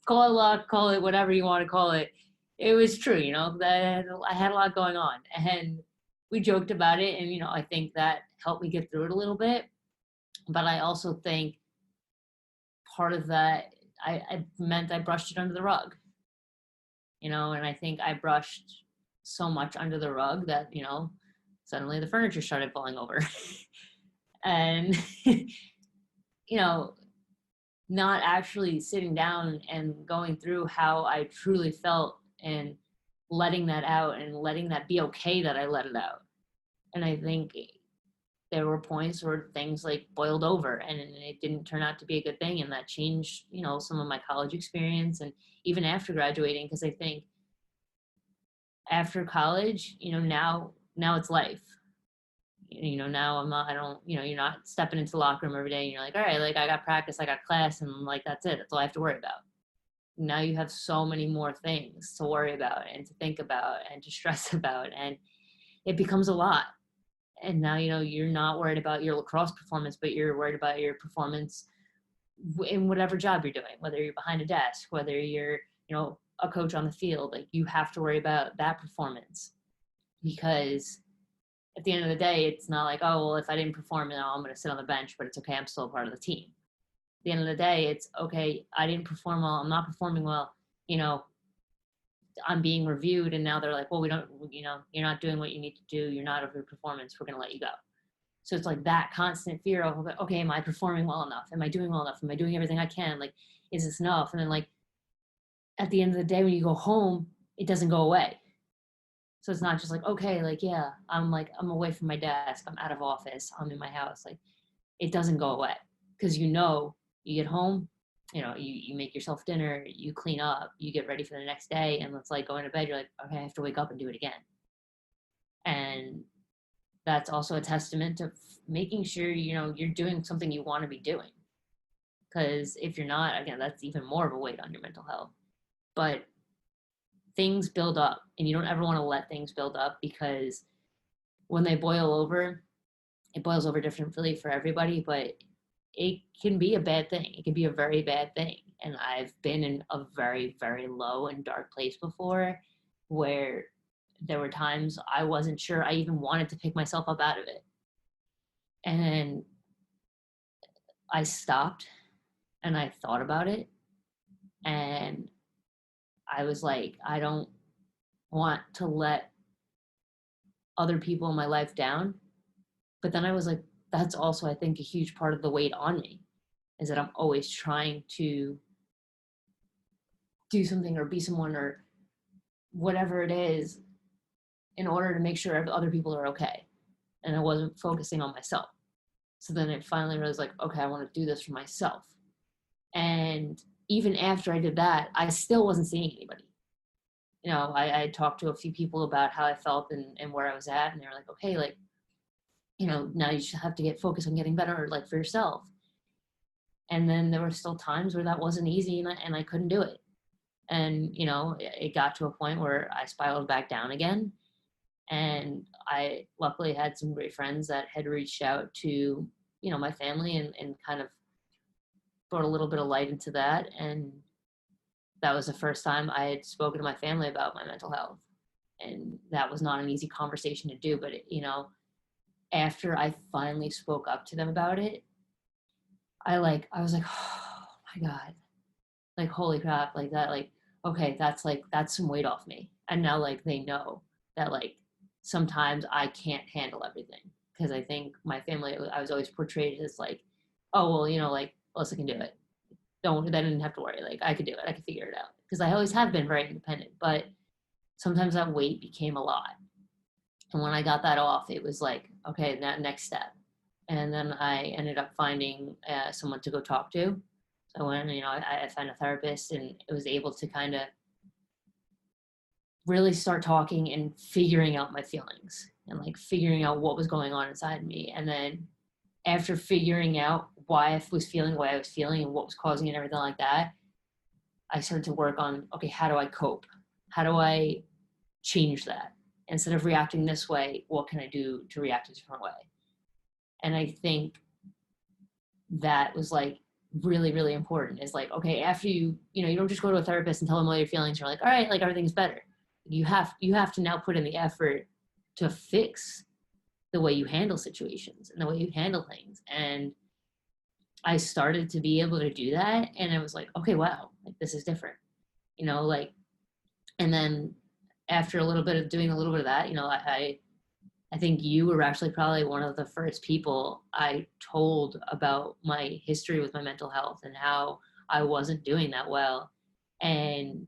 S2: call it luck, call it whatever you want to call it. It was true, that I had a lot going on, and we joked about it. And, I think that helped me get through it a little bit. But I also think part of that, I meant I brushed it under the rug, and I think I brushed so much under the rug that, suddenly the furniture started falling over. And, not actually sitting down and going through how I truly felt and letting that out and letting that be okay that I let it out. And I think there were points where things like boiled over and it didn't turn out to be a good thing. And that changed, some of my college experience and even after graduating, because I think after college, now it's life. Now you're not stepping into the locker room every day and you're like, all right, like I got practice, I got class, and like, that's it. That's all I have to worry about. Now you have so many more things to worry about and to think about and to stress about, and it becomes a lot. And now, you're not worried about your lacrosse performance, but you're worried about your performance in whatever job you're doing, whether you're behind a desk, whether you're, a coach on the field. Like, you have to worry about that performance, because at the end of the day, it's not like, oh, well, if I didn't perform, now I'm going to sit on the bench, but it's okay, I'm still a part of the team. At the end of the day, it's okay, I didn't perform well, I'm not performing well, I'm being reviewed, and now they're like, well, we don't, you're not doing what you need to do, you're not of your performance, we're going to let you go. So it's like that constant fear of, okay, am I performing well enough? Am I doing well enough? Am I doing everything I can? Like, is this enough? And then, like, at the end of the day, when you go home, it doesn't go away. So it's not just like, okay, like, yeah, I'm away from my desk, I'm out of office, I'm in my house. Like, it doesn't go away, because you get home, you make yourself dinner, you clean up, you get ready for the next day, and it's like going to bed, you're like, okay, I have to wake up and do it again. And that's also a testament to making sure, you're doing something you want to be doing. Because if you're not, again, that's even more of a weight on your mental health. But things build up, and you don't ever want to let things build up, because when they boil over, it boils over differently for everybody, but it can be a bad thing. It can be a very bad thing. And I've been in a very, very low and dark place before, where there were times I wasn't sure I even wanted to pick myself up out of it. And I stopped and I thought about it, and I was like, I don't want to let other people in my life down. But then I was like, that's also, I think, a huge part of the weight on me, is that I'm always trying to do something or be someone or whatever it is in order to make sure other people are okay. And I wasn't focusing on myself. So then I finally was like, okay, I want to do this for myself. And even after I did that, I still wasn't seeing anybody. You know, I talked to a few people about how I felt and where I was at, and they were like, okay, like, you know, now you should have to get focused on getting better, like, for yourself. And then there were still times where that wasn't easy, and I couldn't do it. And, you know, it got to a point where I spiraled back down again. And I luckily had some great friends that had reached out to, you know, my family and kind of brought a little bit of light into that. And that was the first time I had spoken to my family about my mental health. And that was not an easy conversation to do, but it, you know, after I finally spoke up to them about it, I was like, oh my God, like, holy crap, like that, like, okay, that's some weight off me. And now, like, they know that, like, sometimes I can't handle everything, because I think my family, I was always portrayed as like, oh, well, you know, like, Alyssa can do it. I didn't have to worry. Like, I could do it. I could figure it out. Because I always have been very independent, but sometimes that weight became a lot. And when I got that off, it was like, okay, that next step. And then I ended up finding someone to go talk to. So when, you know, I found a therapist, and it was able to kind of really start talking and figuring out my feelings and, like, figuring out what was going on inside me. And then after figuring out why I was feeling the way I was feeling and what was causing it and everything like that, I started to work on, okay, how do I cope? How do I change that? Instead of reacting this way, what can I do to react a different way? And I think that was, like, really, really important. Is like, okay, after you know, you don't just go to a therapist and tell them all your feelings. You're like, all right, like, everything's better. You have to now put in the effort to fix the way you handle situations and the way you handle things. And I started to be able to do that. And I was like, okay, wow, like, this is different, you know, like, and then after a little bit of doing a little bit of that, you know, I think you were actually probably one of the first people I told about my history with my mental health and how I wasn't doing that well. And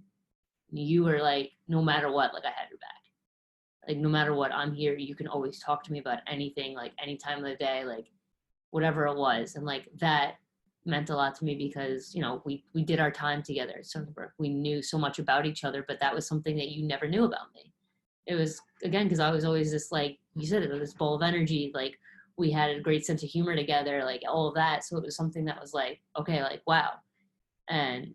S2: you were like, no matter what, like, I had your back. Like, no matter what, I'm here. You can always talk to me about anything, like, any time of the day, like, whatever it was. And, like, that meant a lot to me because, you know, we did our time together at Stony. We knew so much about each other, but that was something that you never knew about me. It was, again, because I was always this, like you said, this ball of energy. Like, we had a great sense of humor together, like, all of that. So it was something that was like, okay, like, wow. And,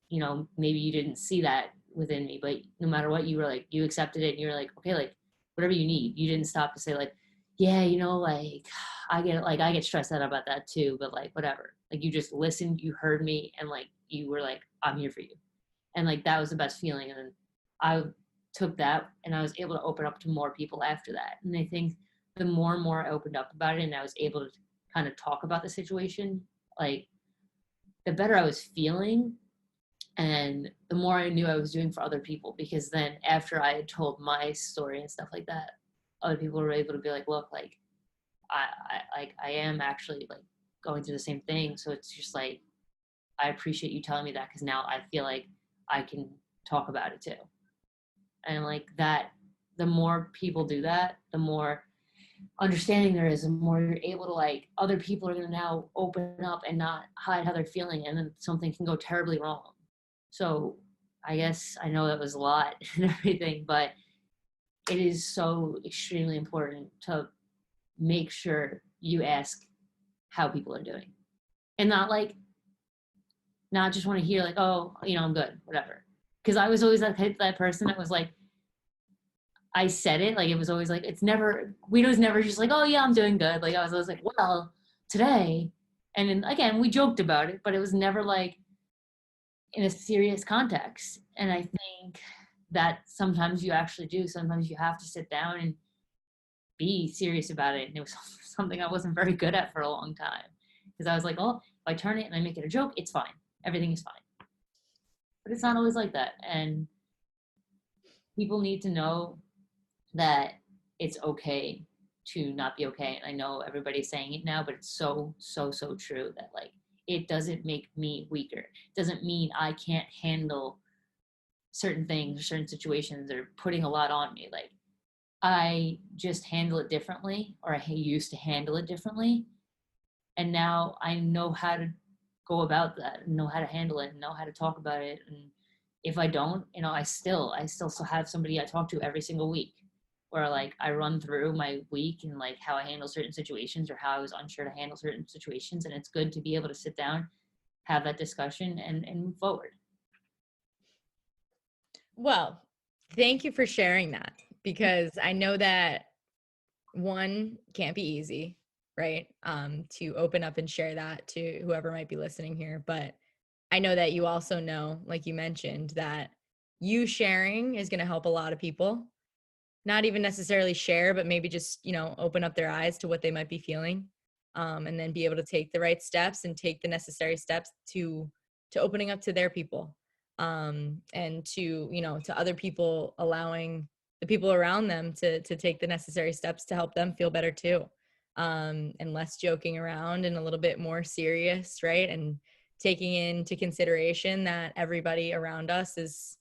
S2: you know, maybe you didn't see that within me, but no matter what, you were like, you accepted it, and you were like, okay, like, whatever you need. You didn't stop to say, like, yeah, you know, like, I get stressed out about that too, but, like, whatever. Like, you just listened, you heard me, and, like, you were like, I'm here for you. And, like, that was the best feeling. And then I took that and I was able to open up to more people after that. And I think the more and more I opened up about it and I was able to kind of talk about the situation, like, the better I was feeling. And the more I knew I was doing for other people, because then after I had told my story and stuff like that, other people were able to be like, look, like, I am actually, like, going through the same thing. So it's just like, I appreciate you telling me that, because now I feel like I can talk about it too. And, like, that, the more people do that, the more understanding there is, the more you're able to, like, other people are going to now open up and not hide how they're feeling, and then something can go terribly wrong. So I guess I know that was a lot and everything, but it is so extremely important to make sure you ask how people are doing, and not just want to hear, like, oh, you know, I'm good, whatever. Because I was always that person that was like, I said it, like, it was always like, it's never, Guido's never just like, oh yeah, I'm doing good. Like, I was always like, well, today, and then, again, we joked about it, but it was never like in a serious context. And I think that sometimes you actually do. Sometimes you have to sit down and be serious about it. And it was something I wasn't very good at for a long time, because I was like, oh, if I turn it and I make it a joke, it's fine. Everything is fine. But it's not always like that. And people need to know that it's okay to not be okay. And I know everybody's saying it now, but it's so true that like, it doesn't make me weaker. It doesn't mean I can't handle certain things or certain situations that are putting a lot on me. Like, I just handle it differently, or I used to handle it differently. And now I know how to go about that, know how to handle it, and know how to talk about it. And if I don't, I still have somebody I talk to every single week, where like I run through my week and like how I handle certain situations or how I was unsure to handle certain situations. And it's good to be able to sit down, have that discussion, and move forward.
S3: Well, thank you for sharing that, because I know that one can't be easy, right? To open up and share that to whoever might be listening here. But I know that you also know, like you mentioned, that you sharing is going to help a lot of people. Not even necessarily share, but maybe just, open up their eyes to what they might be feeling. And then be able to take the right steps and take the necessary steps to opening up to their people. And to, to other people, allowing the people around them to take the necessary steps to help them feel better too. And less joking around and a little bit more serious, right? And taking into consideration that everybody around us is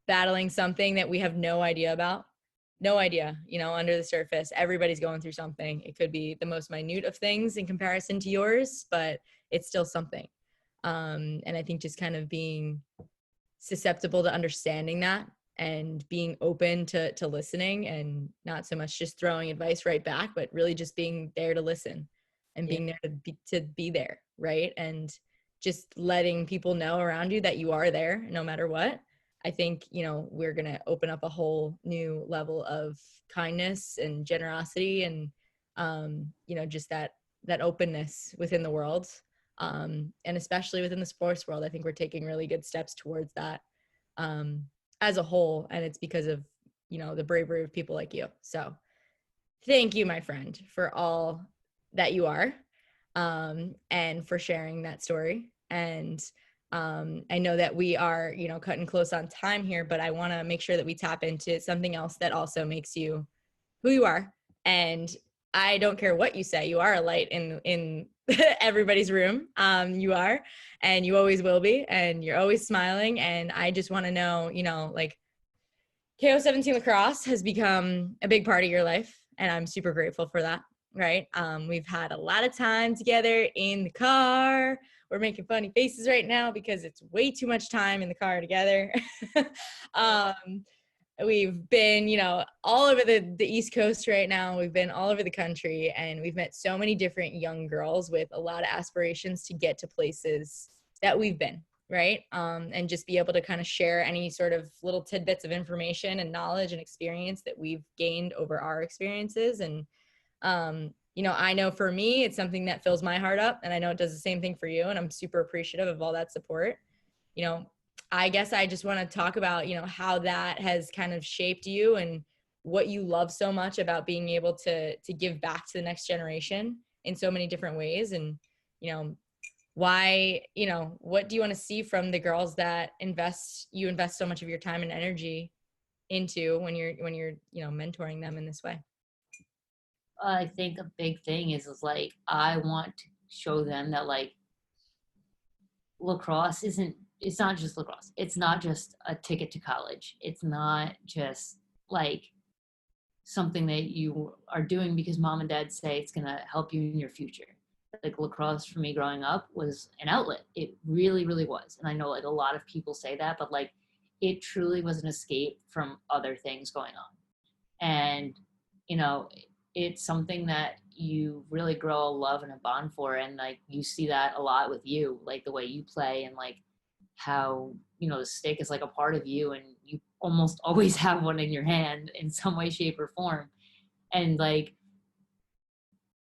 S3: battling something that we have no idea about. No idea, under the surface, everybody's going through something. It could be the most minute of things in comparison to yours, but it's still something. And I think just kind of being susceptible to understanding that and being open to listening, and not so much just throwing advice right back, but really just being there to listen and being there to be there, right? And just letting people know around you that you are there no matter what. I think, we're going to open up a whole new level of kindness and generosity and, just that openness within the world. And especially within the sports world, I think we're taking really good steps towards that as a whole. And it's because of, the bravery of people like you. So thank you, my friend, for all that you are, and for sharing that story. And I know that we are, cutting close on time here, but I want to make sure that we tap into something else that also makes you who you are. And I don't care what you say, you are a light in everybody's room. You are, and you always will be, and you're always smiling. And I just want to know, like, KO17 Lacrosse has become a big part of your life, and I'm super grateful for that. Right. We've had a lot of time together in the car. We're making funny faces right now because it's way too much time in the car together. We've been, all over the East Coast right now. We've been all over the country, and we've met so many different young girls with a lot of aspirations to get to places that we've been, right? And just be able to kind of share any sort of little tidbits of information and knowledge and experience that we've gained over our experiences. And I know for me, it's something that fills my heart up, and I know it does the same thing for you. And I'm super appreciative of all that support. I guess I just want to talk about, how that has kind of shaped you and what you love so much about being able to give back to the next generation in so many different ways. And, why, what do you want to see from the girls that you invest so much of your time and energy into when you're, mentoring them in this way?
S2: I think a big thing is like, I want to show them that like, lacrosse it's not just lacrosse. It's not just a ticket to college. It's not just like something that you are doing because mom and dad say it's going to help you in your future. Like, lacrosse for me growing up was an outlet. It really, really was. And I know like a lot of people say that, but like, it truly was an escape from other things going on. And, it's something that you really grow a love and a bond for. And like, you see that a lot with you, like the way you play and like how, the stick is like a part of you, and you almost always have one in your hand in some way, shape, or form. And like,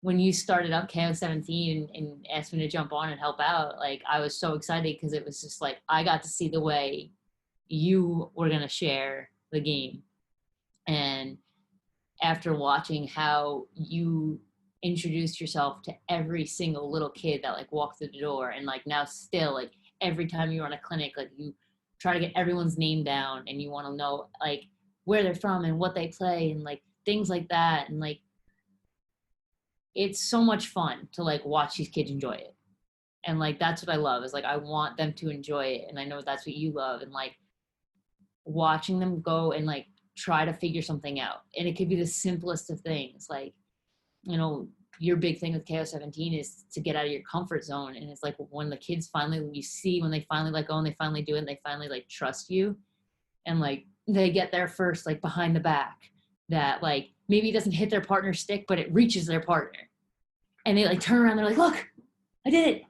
S2: when you started up KO17 and asked me to jump on and help out, like, I was so excited because it was just like, I got to see the way you were going to share the game. And after watching how you introduced yourself to every single little kid that like walked through the door, and like now still like every time you run a clinic, like you try to get everyone's name down and you want to know like where they're from and what they play and like things like that. And like, it's so much fun to like watch these kids enjoy it. And like, that's what I love, is like, I want them to enjoy it. And I know that's what you love. And like watching them go and like try to figure something out. And it could be the simplest of things. Like, you know, your big thing with KO17 is to get out of your comfort zone. And it's like when the kids finally, you see when they finally let go and they finally do it and they finally like trust you, and like they get there first, like behind the back, that like maybe it doesn't hit their partner's stick, but it reaches their partner. And they like turn around, they're like, look, I did it.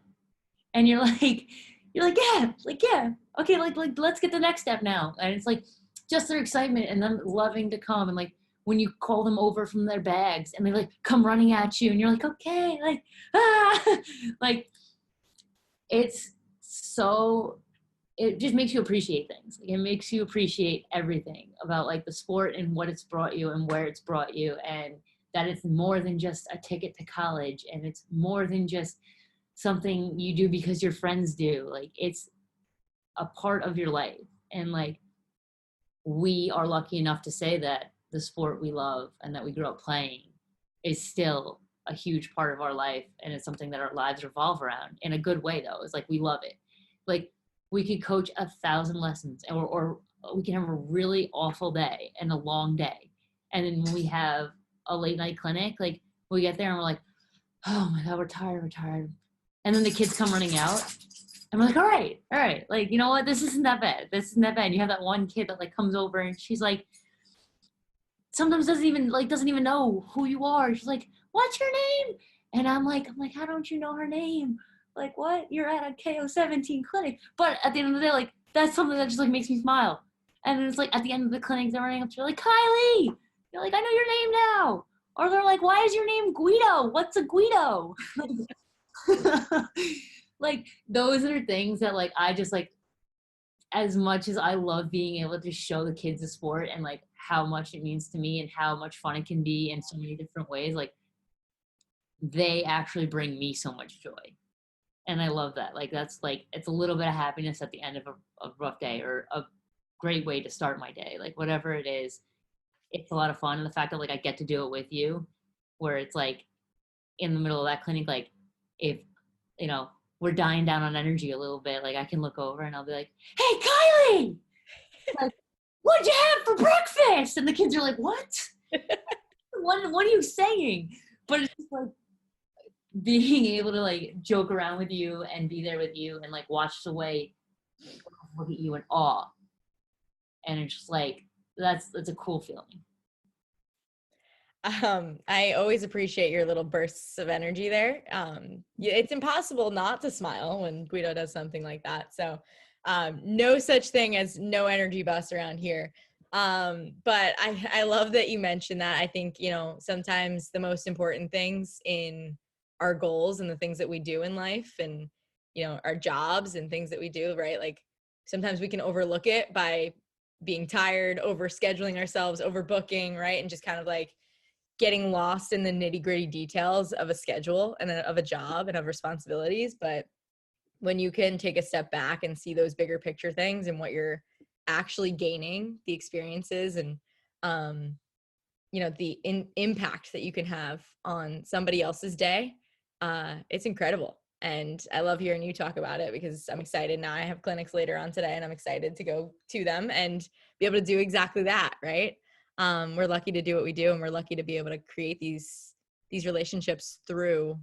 S2: And you're like, yeah, okay, like let's get the next step now. And it's like just their excitement and them loving to come. And like when you call them over from their bags and they like come running at you and you're like, okay, like, like it's so, it just makes you appreciate things. Like, it makes you appreciate everything about like the sport and what it's brought you and where it's brought you, and that it's more than just a ticket to college, and it's more than just something you do because your friends do. Like, it's a part of your life. And like, we are lucky enough to say that the sport we love and that we grew up playing is still a huge part of our life, and it's something that our lives revolve around in a good way. Though, it's like we love it. Like, we could coach 1,000 lessons, or we can have a really awful day and a long day, and then when we have a late night clinic, like we get there and we're like, oh my god, we're tired, and then the kids come running out and we're like, all right, like, you know what, this isn't that bad. And you have that one kid that like comes over and she's like, sometimes doesn't even know who you are. She's like, what's your name? And I'm like, how don't you know her name? Like, what? You're at a KO17 clinic. But at the end of the day, like, that's something that just like makes me smile. And it's like at the end of the clinic, they're running up to you like, Kylie. You're like, I know your name now. Or they're like, why is your name Guido? What's a Guido? Like, those are things that like I just like, as much as I love being able to show the kids the sport and like how much it means to me and how much fun it can be in so many different ways, like they actually bring me so much joy. And I love that. Like, that's like, it's a little bit of happiness at the end of a rough day, or a great way to start my day. Like, whatever it is, it's a lot of fun. And the fact that like I get to do it with you, where it's like in the middle of that clinic, like if, you know, we're dying down on energy a little bit, like I can look over and I'll be like, hey, Kylie, like, what'd you have for breakfast? And the kids are like, what are you saying? But it's just like being able to like joke around with you and be there with you and like watch the way look at you in awe. And it's just like, that's a cool feeling.
S3: I always appreciate your little bursts of energy there. It's impossible not to smile when Guido does something like that. So no such thing as no energy bus around here. But I love that you mentioned that. I think, you know, sometimes the most important things in our goals and the things that we do in life, and, you know, our jobs and things that we do, right? Like, sometimes we can overlook it by being tired, over scheduling ourselves, overbooking, right? And just kind of like getting lost in the nitty-gritty details of a schedule and of a job and of responsibilities. But when you can take a step back and see those bigger picture things and what you're actually gaining, the experiences and you know, the impact that you can have on somebody else's day, it's incredible. And I love hearing you talk about it, because I'm excited now. I have clinics later on today and I'm excited to go to them and be able to do exactly that, right? We're lucky to do what we do, and we're lucky to be able to create these relationships through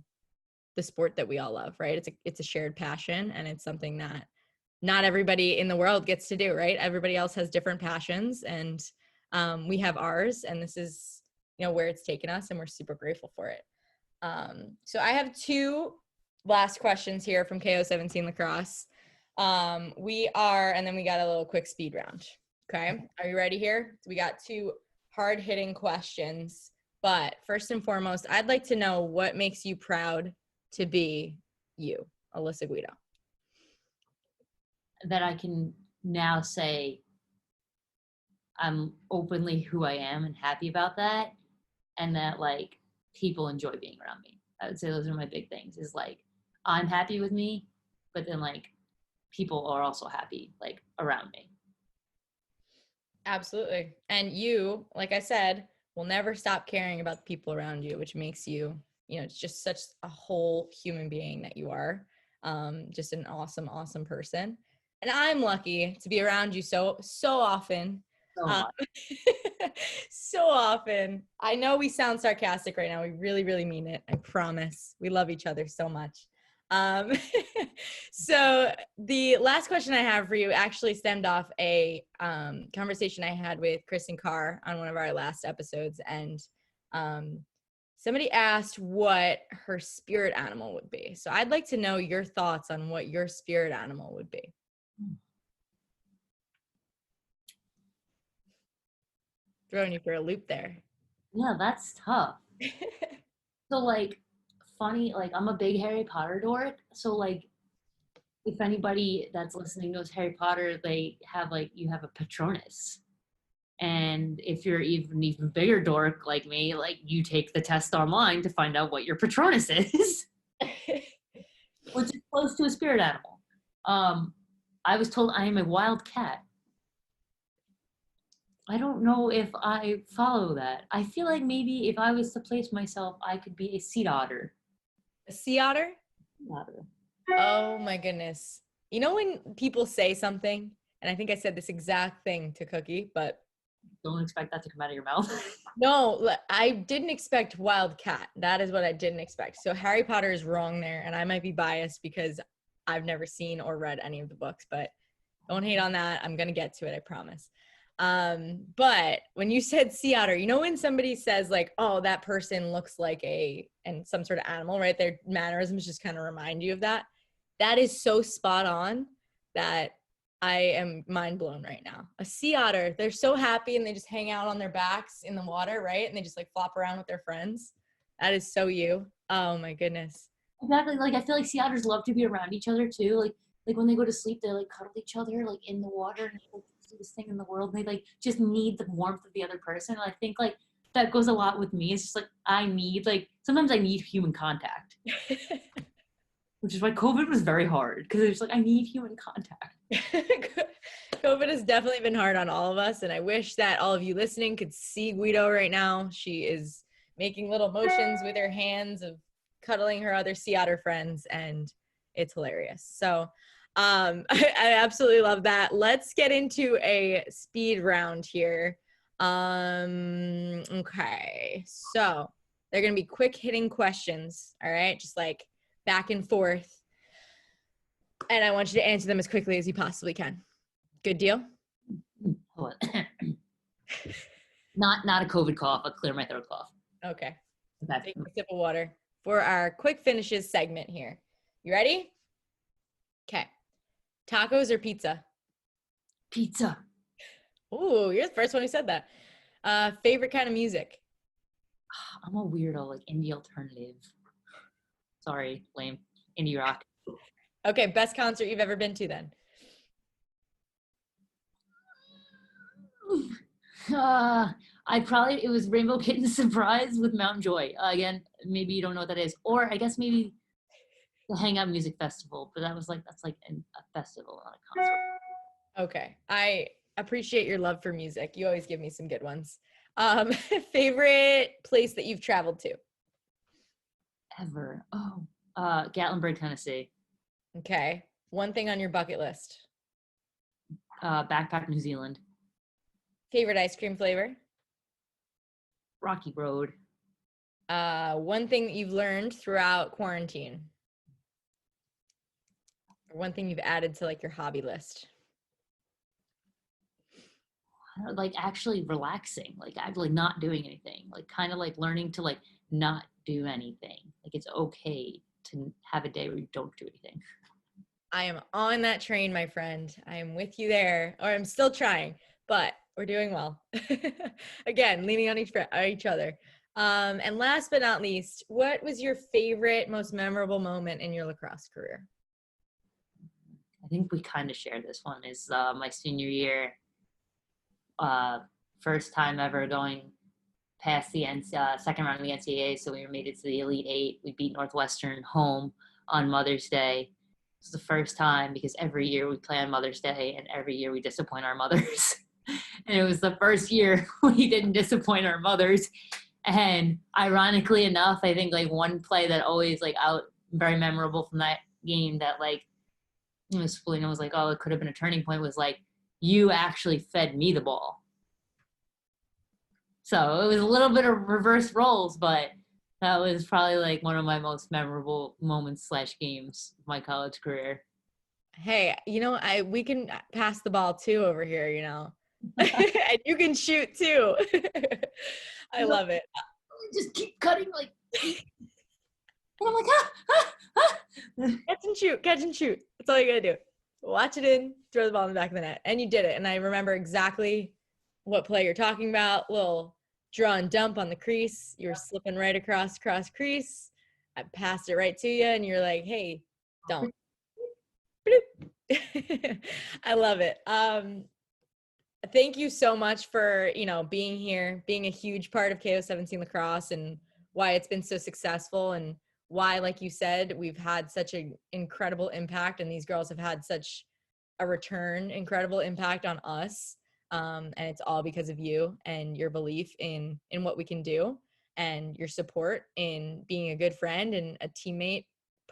S3: the sport that we all love, right? It's a shared passion, and it's something that not everybody in the world gets to do, right? Everybody else has different passions, and we have ours, and this is, you know, where it's taken us, and we're super grateful for it. So I have two last questions here from KO17 Lacrosse. And then we got a little quick speed round. Okay. Are you ready here? So we got two hard-hitting questions, but first and foremost, I'd like to know what makes you proud to be you, Alyssa Guido.
S2: That I can now say I'm openly who I am and happy about that, and that like people enjoy being around me. I would say those are my big things, is like I'm happy with me, but then like people are also happy like around me.
S3: Absolutely. And you, like I said, will never stop caring about the people around you, which makes you it's just such a whole human being that you are. Just an awesome, awesome person. And I'm lucky to be around you so often.
S2: So much.
S3: So often. I know we sound sarcastic right now. We really, really mean it. I promise. We love each other so much. So the last question I have for you actually stemmed off a conversation I had with Kristen Carr on one of our last episodes. And somebody asked what her spirit animal would be. So I'd like to know your thoughts on what your spirit animal would be. Throwing you for a loop there.
S2: Yeah, that's tough. So like, funny, like I'm a big Harry Potter dork. So like, if anybody that's listening knows Harry Potter, they have like, you have a Patronus. And if you're even bigger dork like me, like you take the test online to find out what your Patronus is, which is close to a spirit animal. I was told I am a wild cat. I don't know if I follow that. I feel like maybe if I was to place myself, I could be a sea otter.
S3: A sea otter?
S2: Sea otter.
S3: Oh my goodness. You know when people say something, and I think I said this exact thing to Cookie, but
S2: Don't expect that to come out of your mouth.
S3: no, I didn't expect wild cat. That is what I didn't expect. So Harry Potter is wrong there, and I might be biased because I've never seen or read any of the books, but don't hate on that. I'm going to get to it, I promise. But when you said sea otter, you know when somebody says like, oh, that person looks like and some sort of animal, right? Their mannerisms just kind of remind you of that. That is so spot on that I am mind blown right now. A sea otter, they're so happy and they just hang out on their backs in the water, right? And they just like flop around with their friends. That is so you. Oh my goodness.
S2: Exactly. Like I feel like sea otters love to be around each other too. Like when they go to sleep, they like cuddle each other like in the water. And it's like the sweetest thing in the world. They like just need the warmth of the other person. And I think like that goes a lot with me. It's just like sometimes I need human contact. Which is why COVID was very hard because it's like I need human contact.
S3: COVID has definitely been hard on all of us, and I wish that all of you listening could see Guido right now. She is making little motions with her hands of cuddling her other sea otter friends, and it's hilarious. So I absolutely love that. Let's get into a speed round here. Okay, so they're gonna be quick hitting questions, all right? Just like back and forth. And I want you to answer them as quickly as you possibly can. Good deal?
S2: Hold on. Not a COVID cough, a clear my throat cough.
S3: Okay.
S2: Okay.
S3: Take a sip of water for our quick finishes segment here. You ready? Okay. Tacos or pizza?
S2: Pizza.
S3: Ooh, you're the first one who said that. Favorite kind of music?
S2: I'm a weirdo, like indie alternative. Sorry, lame. Indie rock.
S3: Okay, best concert you've ever been to then?
S2: It was Rainbow Kitten Surprise with Mount Joy. Again, maybe you don't know what that is. Or I guess maybe the Hangout Music Festival, but that's like a festival, not a concert.
S3: Okay, I appreciate your love for music. You always give me some good ones. Favorite place that you've traveled to?
S2: Ever. Gatlinburg, Tennessee.
S3: Okay. One thing on your bucket list?
S2: Backpack, New Zealand.
S3: Favorite ice cream flavor?
S2: Rocky Road.
S3: One thing that you've learned throughout quarantine? Or one thing you've added to like your hobby list?
S2: Like actually relaxing, like actually not doing anything, like kind of like learning to like not do anything. Like it's okay to have a day where you don't do anything.
S3: I am on that train, my friend. I am with you there, or I'm still trying, but we're doing well. Again, leaning on each other. And last but not least, what was your favorite, most memorable moment in your lacrosse career?
S2: I think we kind of share this one. Is my senior year. First time ever going past the second round of the NCAA, so we made it to the Elite Eight. We beat Northwestern home on Mother's Day. It was the first time because every year we play on Mother's Day, and every year we disappoint our mothers. And it was the first year we didn't disappoint our mothers, And ironically enough, I think like one play that always like very memorable from that game that like was Felina was like, oh, it could have been a turning point, was like, you actually fed me the ball. So it was a little bit of reverse roles, but that was probably like one of my most memorable moments / games of my college career.
S3: Hey, we can pass the ball too over here, and you can shoot too. I love it.
S2: Just keep cutting like, and I'm like,
S3: Catch and shoot. That's all you gotta do. Watch it in, throw the ball in the back of the net. And you did it. And I remember exactly what play you're talking about. Little draw and dump on the crease. You were slipping right across crease. I passed it right to you and you're like, hey, don't. I love it. Thank you so much for, being here, being a huge part of KO17 Lacrosse and why it's been so successful and why, like you said, we've had such an incredible impact and these girls have had such a incredible impact on us. And it's all because of you and your belief in what we can do and your support in being a good friend and a teammate,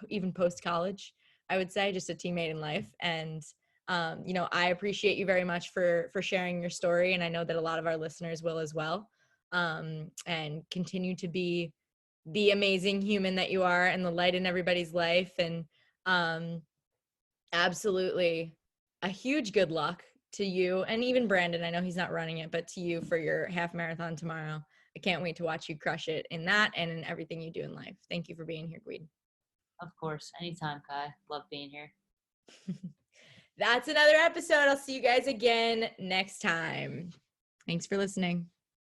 S3: even post-college, I would say, just a teammate in life. And I appreciate you very much for sharing your story. And I know that a lot of our listeners will as well. And continue to be the amazing human that you are and the light in everybody's life. And absolutely a huge good luck to you and even Brandon. I know he's not running it, but to you for your half marathon tomorrow. I can't wait to watch you crush it in that and in everything you do in life. Thank you for being here, Guido.
S2: Of course. Anytime, Kai. Love being here.
S3: That's another episode. I'll see you guys again next time. Thanks for listening.